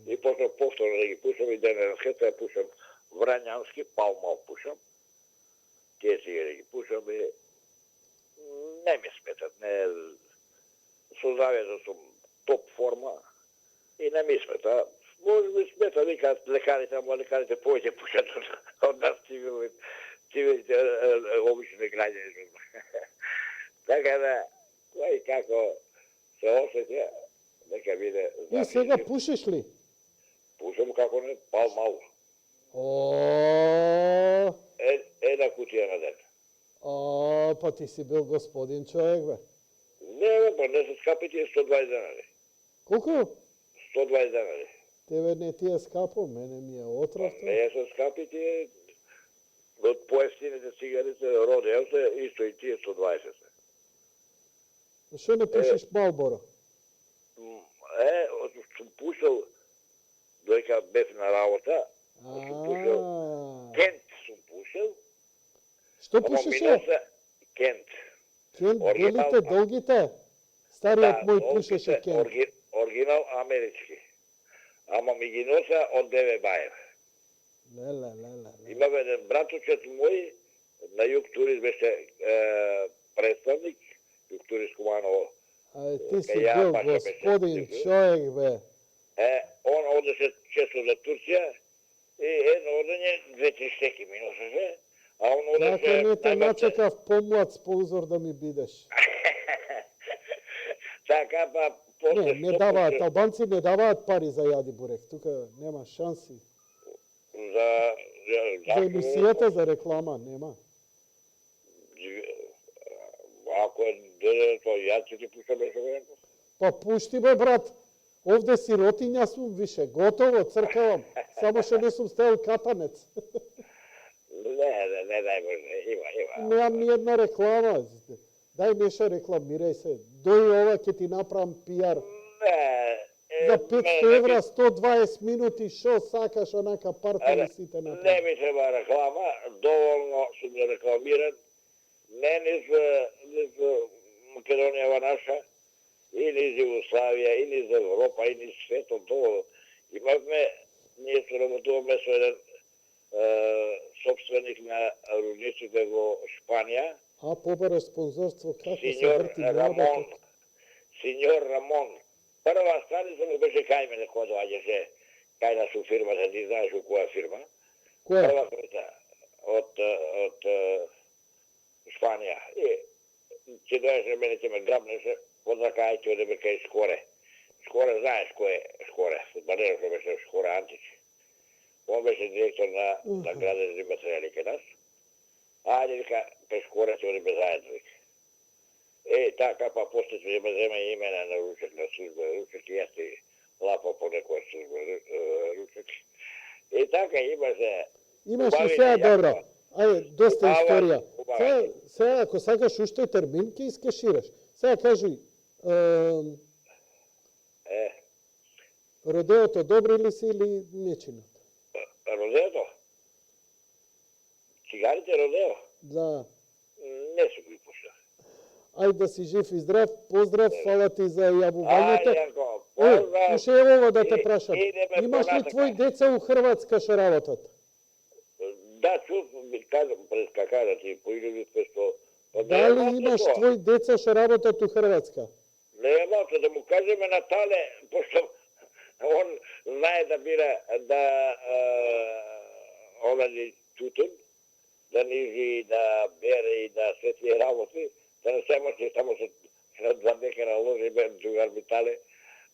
И после повторно да ги пушам и денес хета ја пушам Врањански, Палмал пушам. Тие цигари ги пушам и не ми сметат, не со завеза сум топ форма и не ми смета. Може би смета, викаат лекарите, ама лекарите повеќе пушат од нас цивилите обични граѓани. Така да, кој како се осеќа, нека биде И сега пушиш ли? Пушам како не, Палмал. О, Една кутија на ден. па ти си бил господин човек, бе. Не, па не се скапи тие 120 денари. Колку? 120 денари. Тебе не ти е скапо, мене ми е отров. Не се скапи тие од поевтините цигарите Родео се исто и тие 120 се. Што не пушиш Малборо? Сум пушал доека бев на работа, сум пушал Кент сум пушал, Што ама пушеше? миноса Кент. Кент, оригинал, белите, долгите? Стариот мој долгите, пушеше Кент. Оригинал амерички. Ама ми ги носа од Деве Баев. Леле. Имам еден братучет мој, на Југ Турист беше представник, Југ Турист Куманово. Ти си Ја бил баша беше господин активен. човек, бе. Он одеше често за Турција и едно одење 2-3 штеки ми носеше, а он одеше... Така не те начекав помлад спонзор да ми бидеш. Така, па... после Не даваат, албанци не даваат пари за јади бурек, тука нема шанси. За За емисијата, за реклама, нема. Ако е дедето, ја ќе ти пушам беше време. Па пушти бе, брат. Овде сиротиња сум више, готово, цркавам. Само што не сум ставил катанец. Не, дај Боже, има. Немам ни една реклама. Дај Меша, рекламирај се. Дој ова, ќе ти направам пиар. За 500 евра, 120 минути, шо сакаш, онака партали сите Не направи. ми треба реклама, доволно сум ја рекламиран. Не ни за Македонија наша, и ни за Југославија, и ни за Европа, и ни светот доволно. Имавме, ние соработуваме со еден собственик на рудниците во Шпанија, А побара спонзорство, како се сеньор врти Рамон, работот. сеньор Рамон. Прва страница му беше кај мене кога доаѓаше кај нас у фирмата, ти знаеш у која фирма? Која? Прва страница од Шпанија. И ќе дојдеше мене, ќе ме грабнеше, под рака, ај ќе одеме кај Шкоре. Шкоре, знаеш кој е Шкоре? Фудбалерот што беше Шкоре Антич. Он беше директор на градежни материјали кај нас. Ајде, вика, кај Шкоре ќе одеме заедно, вика. Така, па после ќе ме зема имена на ручек на служба ручек, и јас ти лапа по некоја служба ручек. Така, имаше... Имаше сега добро. Ајде, доста историја. Сега, ако сакаш уште термин, ќе искешираш. Сега кажи, родеото добри ли си или нечинат? Родеото? Цигарите родео? Да. Не се ги пуша. Ајде да си жив и здрав, поздрав, фала ти за јавувањето. Ајде, поздрав. Уште е ово да те прашам. Имаш ли твои деца у Хрватска што работат? Да, чув, ми казам, пред кака да ти појдем песто. Дали имаш твои деца што работат у Хрватска? Не е малко, да му кажеме на Тале, пошто он знае да бира, да овали тутун, да низи, да бере и да се тие работи, да не се мачи само се два дека наложи бен другар ми Тале,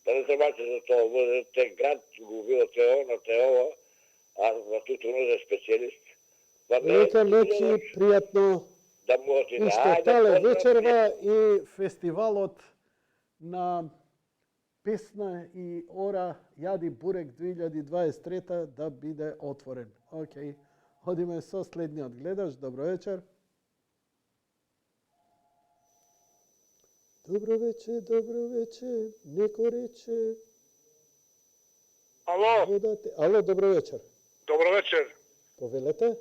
да не се мачи за тоа, возете град, го било те оно, те ова, а на тутуну за специјалист. Нека неки пријатно да му отиде. уште Тале вечерва и фестивалот на песна и ора Јади Бурек 2023 да биде отворен. Океј, одиме со следниот гледаш. Добро вечер. Добро вечер, неко рече. Ало, Ало, добро вечер. добро вечер. Повелете.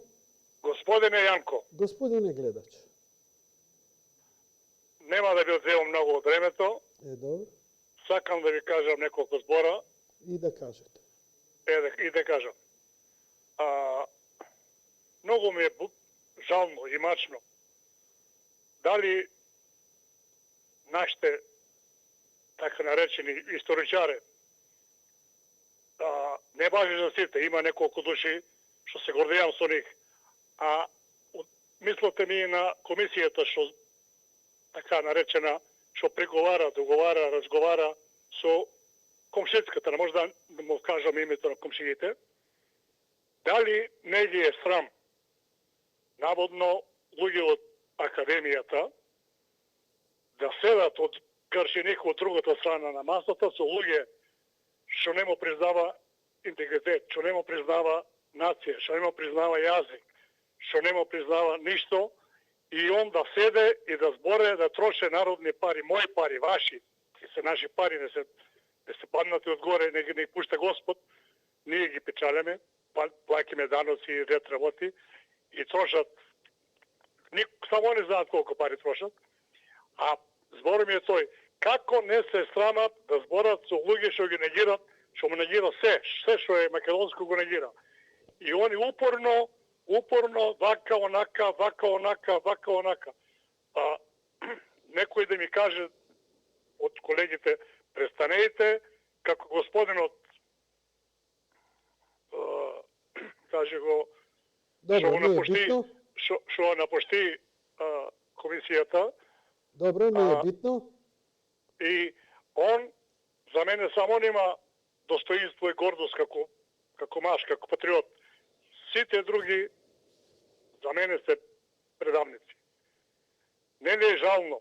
Господине Јанко, Господине гледач. нема да ви одземам многу од времето. Добро. Сакам да ви кажам неколку збора. И да кажете. И да кажам. Многу ми е жално и мачно. Дали нашите така наречени историчари, не важи за сите, има неколку души што се гордејам со нив, а мислите ми на комисијата што така наречена, што преговара, договара, разговара со комшицката, не може да му кажам името на комшиите, дали не ги е срам наводно луѓе од академијата да седат од Кршеник од другата страна на масата со луѓе што не му признава интегритет, што не му признава нација, што не му признава јазик, што не му признава ништо, и он да седе и да зборе, да троше народни пари, мои пари, ваши, се наши пари, не се паднати одгоре, не ги пушта Господ, ние ги печаляме, плаќаме даноци и ред работи, и трошат, само не знаат колку пари трошат, а зборот ми е тој, како не се срамат да зборат со луѓе што ги негират, што му негира се што е македонско го негира. И они упорно, вака, онака. Некој да ми каже од колегите, престанејте, како господинот каже го, што напушти комисијата. Добро, не е битно. И он за мене само нема достоинство и гордост како маж, како патриот. Сите други за мене се предавници. Не ли е жално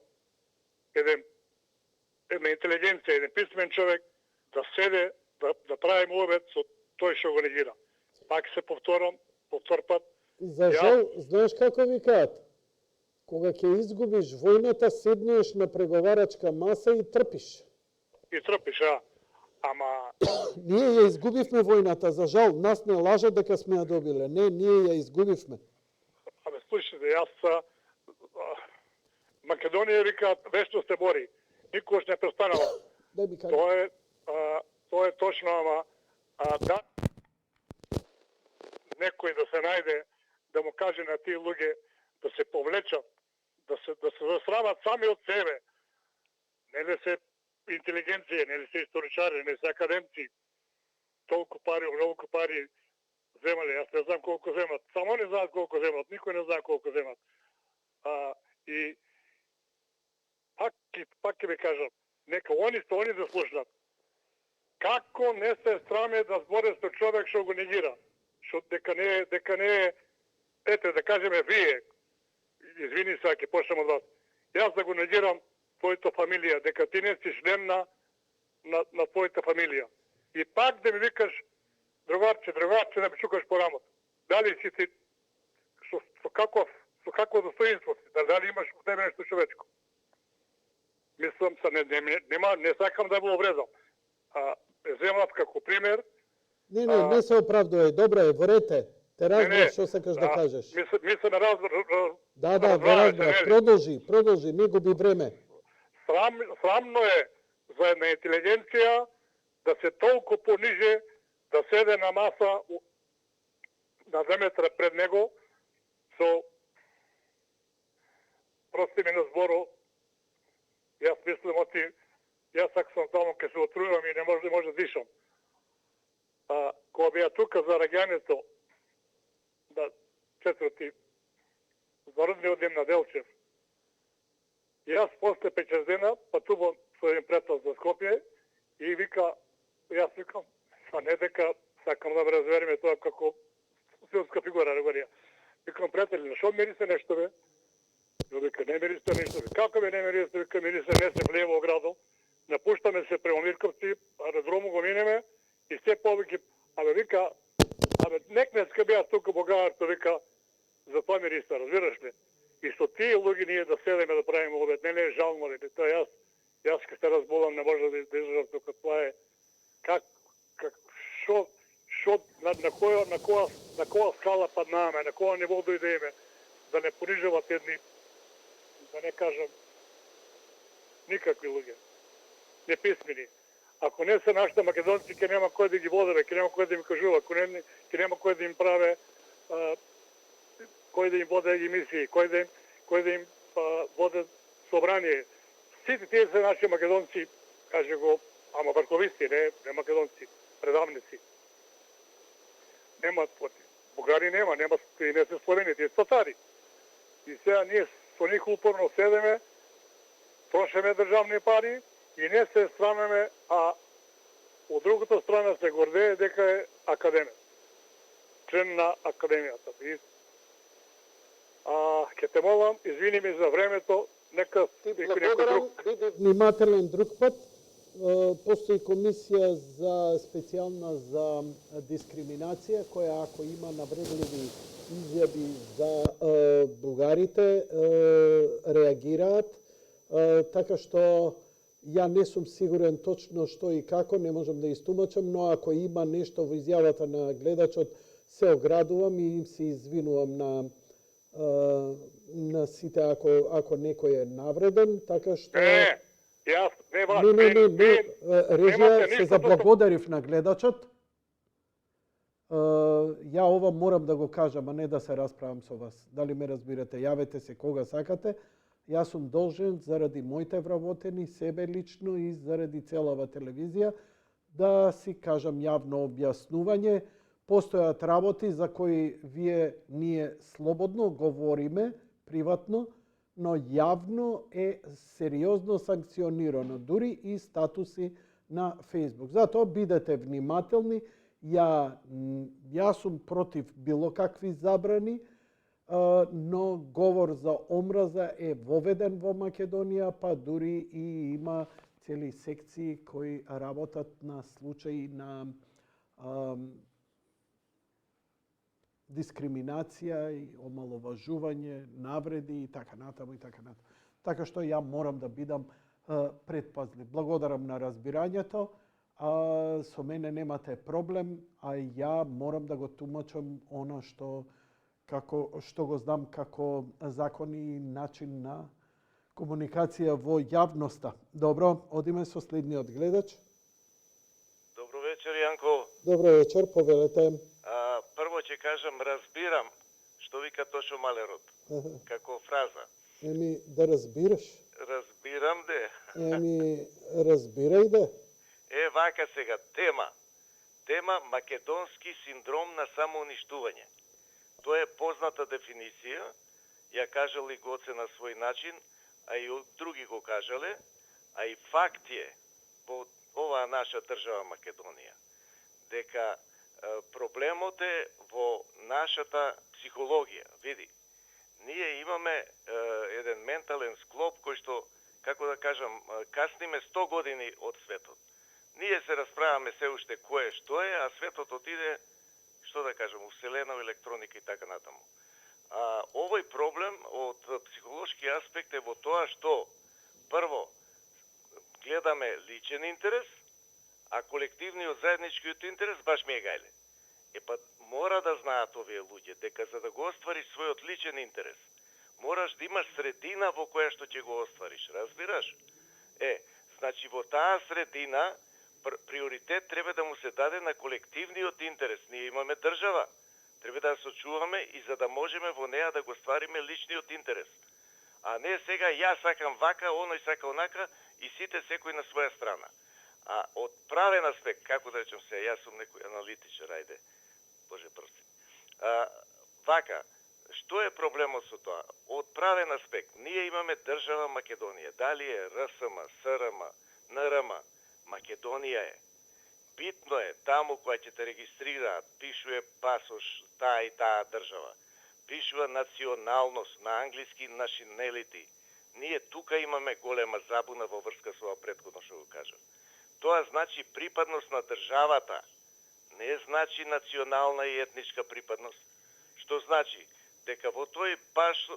една интелигенција, еден писмен човек да седе, да прави муабет со тој што го негира. Пак се повторам, повтор пат. За жал, знаеш како ви кажат? Кога ќе изгубиш војната, седнеш на преговарачка маса и трпиш. И трпиш, ама... Ние ја изгубивме војната, за жал. Нас не лажат дека сме ја добиле. Не, ние ја изгубивме. Абе, слушайте, јас... Македонија, викаат, вечно се бори. Никош не престанала. Тоа е точно, ама... Да, некој да се најде, да му каже на тие луѓе да се повлечат, да се засрамат сами од себе. Не да се интелигенција, не се историчари, не се академци, толку пари, многу пари земале. Јас не знам колку земат. Само не знаат колку земат, никој не знае колку земат. И пак ќе ви кажам, нека они заслушнат. Како не се сраме да зборе со човек што го негира? Што дека не е, ете да кажеме вие, извини се, ќе почнем од вас. Јас да го негирам твојата фамилија, дека ти не си член на твојата фамилија. И пак да ми викаш другарче, да ме чукаш по рамото. Дали си ти со какво достоинство си? Дали имаш у тебе нешто човечко? Мислам се, не сакам да го обрезам. Земав како пример. Не се оправдувај, добро е, ворете. Те разбрав што сакаш да кажеш. Ми се на Да, ве разбрав. Продолжи, не губи време. Срамно е за една интелигенција да се толку пониже, да седе на маса на 2 метра пред него со, прости ми на зборо, јас мислам јас ако сум таму ке се отрујам и не може да дишам. Кога беа тука за раѓањето да 4. за родниот ден на Делчев, јас после 5 дена патувам со еден пријател за Скопје и јас викам, не дека сакам да ме разбереме тоа како филмска фигура, регорија. Викам, пријатели, шо мирисе нешто, бе? Вика, не мирисе нешто, бе. Како бе не мирисе? Вика, мирисе не се влево о градо. Напуштаме се према Мирковци, аеродрому го минеме и се повеќе, вика, нек днеска беа тука Богарто, вика, за тоа мирисе, разбираш ли? И со тие луѓе ние да седеме да правиме обед, не е жално, ли? Тоа јас ке се разболам, не може да издржам тука, тоа е на која скала паднаме, на која ниво дојдеме, да не понижават едни, да не кажам, никакви луѓе, неписмени. Ако не се нашите македонци, ќе нема кој да ги водеве, ќе нема кој да им кажува, ќе нема кој да им праве, кој да им воде емисии, кој да им воде собрание. Сите тие се наши македонци, каже го, ама врховисти, не македонци, предавници. Нема, Бугари нема, и не се Словени, тие татари. И сега ние со нив упорно седеме, трошеме државни пари и не се срамеме, а од другата страна се гордее дека е академик. Член на академијата. Ќе те молам, извини ми за времето, нека некој друг. Биди внимателен друг пат. Постои комисија специјална за дискриминација, која ако има навредливи изјави за бугарите, реагираат, така што ја не сум сигурен точно што и како, не можам да истумачам, но ако има нешто во изјавата на гледачот, се оградувам и им се извинувам на сите ако некој е навреден, така што... Јас, не вас, Режија, се заблагодарив на гледачот. Ја ова морам да го кажам, а не да се расправам со вас. Дали ме разбирате? Јавете се кога сакате. Јас сум должен заради моите вработени, себе лично и заради целава телевизија, да си кажам јавно објаснување. Постојат работи за кои ние слободно говориме, приватно, но јавно е сериозно санкционирано, дури и статуси на Facebook. Затоа бидете внимателни, јас сум против било какви забрани, но говор за омраза е воведен во Македонија, па дури и има цели секции кои работат на случаи на дискриминација и омаловажување, навреди и така натаму и така натаму. Така што ја морам да бидам предпазлив. Благодарам на разбирањето. Со мене немате проблем, а ја морам да го тумачам она што го знам како закони и начин на комуникација во јавноста. Добро, одиме со следниот гледач. Добро вечер, Јанко. Добро вечер, повелете. Прво ќе кажам, разбирам што вика Тошо Малерот, како фраза. Да разбираш. Разбирам де. Еми, разбирај да. Вака сега, тема. Тема македонски синдром на самоуништување. Тоа е позната дефиниција, ја кажал и Гоце на свој начин, а и други го кажале, а и факт е во оваа наша држава Македонија, дека проблемот е во нашата психологија. Види, ние имаме еден ментален склоп кој што, како да кажам, касниме 100 години од светот. Ние се расправаме се уште кое што е, а светот отиде, што да кажам, у вселена, у електроника и така натаму. Овој проблем од психолошки аспект е во тоа што прво гледаме личен интерес, а колективниот заедничкиот интерес баш ми е гајле. Па мора да знаат овие луѓе дека за да го оствариш својот личен интерес, мораш да имаш средина во која што ќе го оствариш, разбираш? Значи во таа средина приоритет треба да му се даде на колективниот интерес. Ние имаме држава, треба да ја сочуваме и за да можеме во неа да го ствариме личниот интерес. А не сега јас сакам вака, оној сака онака и сите секој на своја страна. А од правен аспект, како да речем се, јас сум некој аналитичар, ајде, Боже прости. Вака, што е проблемот со тоа? Од правен аспект, ние имаме држава Македонија. Дали е РСМ, СРМ, НРМ, Македонија е. Битно е, таму која ќе те регистрираат, пишува пасош, таа и таа држава. Пишува националност, на англиски nationality. Ние тука имаме голема забуна во врска со ова претходно што го кажав. Тоа значи припадност на државата, не значи национална и етничка припадност. Што значи? Дека во тој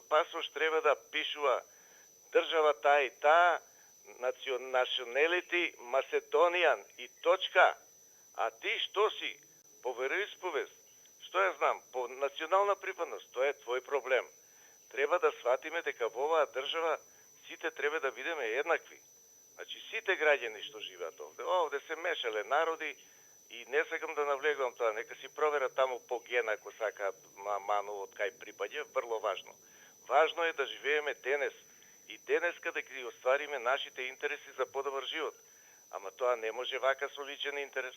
пасош треба да пишува држава таа и таа, nationality, Macedonian и точка. А ти што си? По вероисповест? Што ја знам? По национална припадност? Тоа е твој проблем. Треба да сватиме дека во оваа држава сите треба да бидеме еднакви. Значи сите граѓани што живеат овде. Овде се мешале народи и не сакам да навлегувам тоа. Нека си проверат таму по ген ако сакаат ману од кај припаѓа. Врло важно. Важно е да живееме денес. И денеска да ги оствариме нашите интереси за подобар живот. Ама тоа не може вака со личен интерес.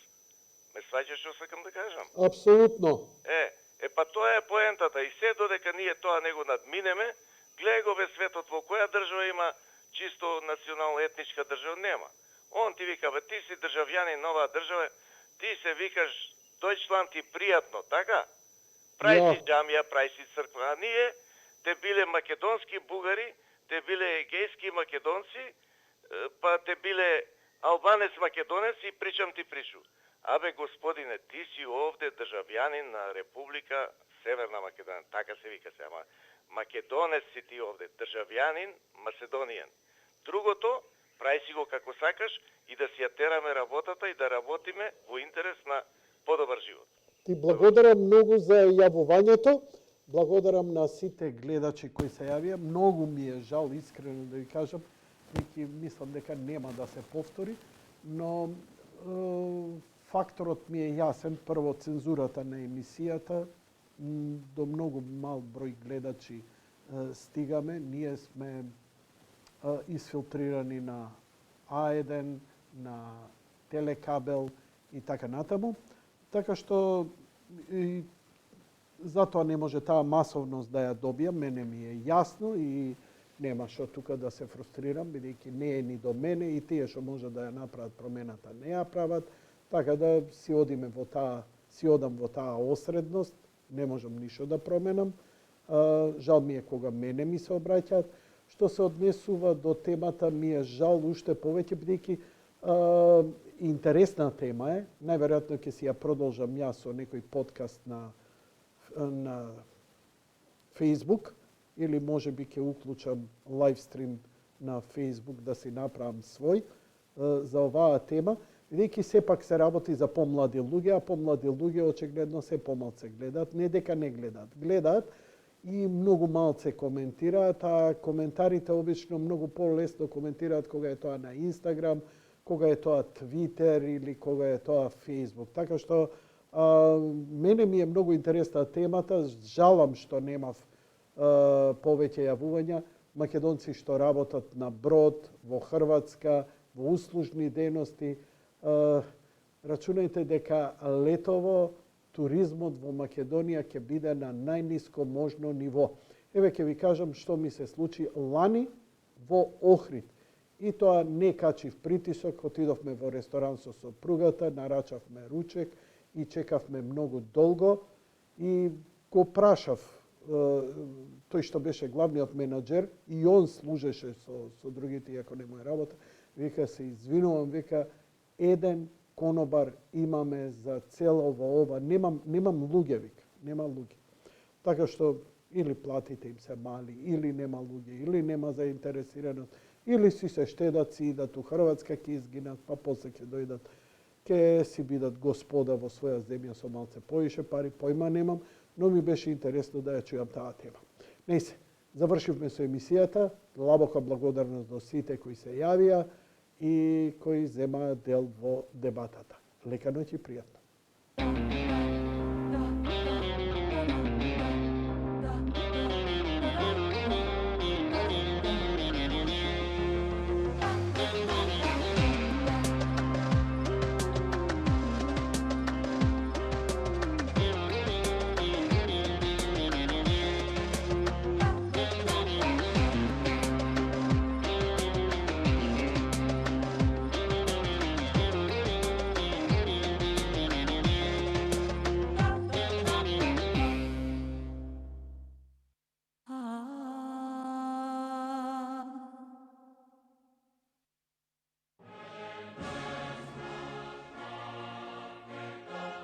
Ме сваќаш што сакам да кажам? Апсолутно. Па тоа е поентата. И се додека ние тоа не го надминеме, гледај го бе светот во која држава има чисто национално етничка држава, нема. Он ти вика, бе, ти си државјанин на оваа држава, ти се викаш Дојчланд ти пријатно, така? Прај си џамија, прај си црква. А ние те биле македонски бугари, те биле егејски македонци, па те биле албанец македонец и причам ти причу. Абе, господине, ти си овде државјанин на Република Северна Македонија, така се вика се, ама македонец си ти овде, државјанин, Macedonian. Другото, прај си го како сакаш и да си ја тераме работата и да работиме во интерес на подобар живот. Ти благодарам многу за јавувањето. Благодарам на сите гледачи кои се јавија. Многу ми е жал, искрено да ви кажам, веќе мислам дека нема да се повтори, но факторот ми е јасен. Прво, цензурата на емисијата, до многу мал број гледачи стигаме. Ние сме изфилтрирани на А1, на Телекабел и така натаму. Така што и затоа не може таа масовност да ја добијам, мене ми е јасно и нема што тука да се фрустрирам, бидејќи не е ни до мене и тие што може да ја направат промената не ја прават, така да си одам во таа осредност, не можам ништо да променам. Жал ми е кога мене ми се обраќаат. Што се однесува до темата, ми е жал уште повеќе, бидејќи интересна тема е. Најверојатно ќе си ја продолжам јас со некој подкаст на Facebook или може би ќе уклучам лайвстрим на Facebook да си направам свој за оваа тема, бидејќи сепак се работи за помлади луѓе, а помлади луѓе очигледно се помалце гледаат, не дека не гледаат и многу малце коментираат, а коментарите обично многу полесно коментираат кога е тоа на Instagram, кога е тоа Twitter или кога е тоа Facebook. Така што мене ми е многу интересна темата, жалам што немав повеќе јавувања. македонци што работат на брод, во Хрватска, во услужни дејности. Рачунајте дека летово туризмот во Македонија ќе биде на најниско можно ниво. Еве ќе ви кажам што ми се случи лани во Охрид. И тоа не качив притисок, отидовме во ресторан со сопругата, нарачавме ручек и чекавме многу долго и го прашав тој што беше главниот менаџер и он служеше со другите, иако не му е работа, вика се извинувам, вика еден конобар имаме за цело ова, немам луѓе, вика, нема луѓе. Така што или платите им се мали, или нема луѓе, или нема заинтересираност, или си се штедат, си идат у Хрватска, ќе изгинат, па после ќе дојдат, ќе си бидат господа во своја земја со малце поише пари, појма немам, но ми беше интересно да ја чујам таа тема. Не се, завршивме со емисијата, длабока благодарност до сите кои се јавија и кои земаа дел во дебатата. Лека ноќ и пријатно.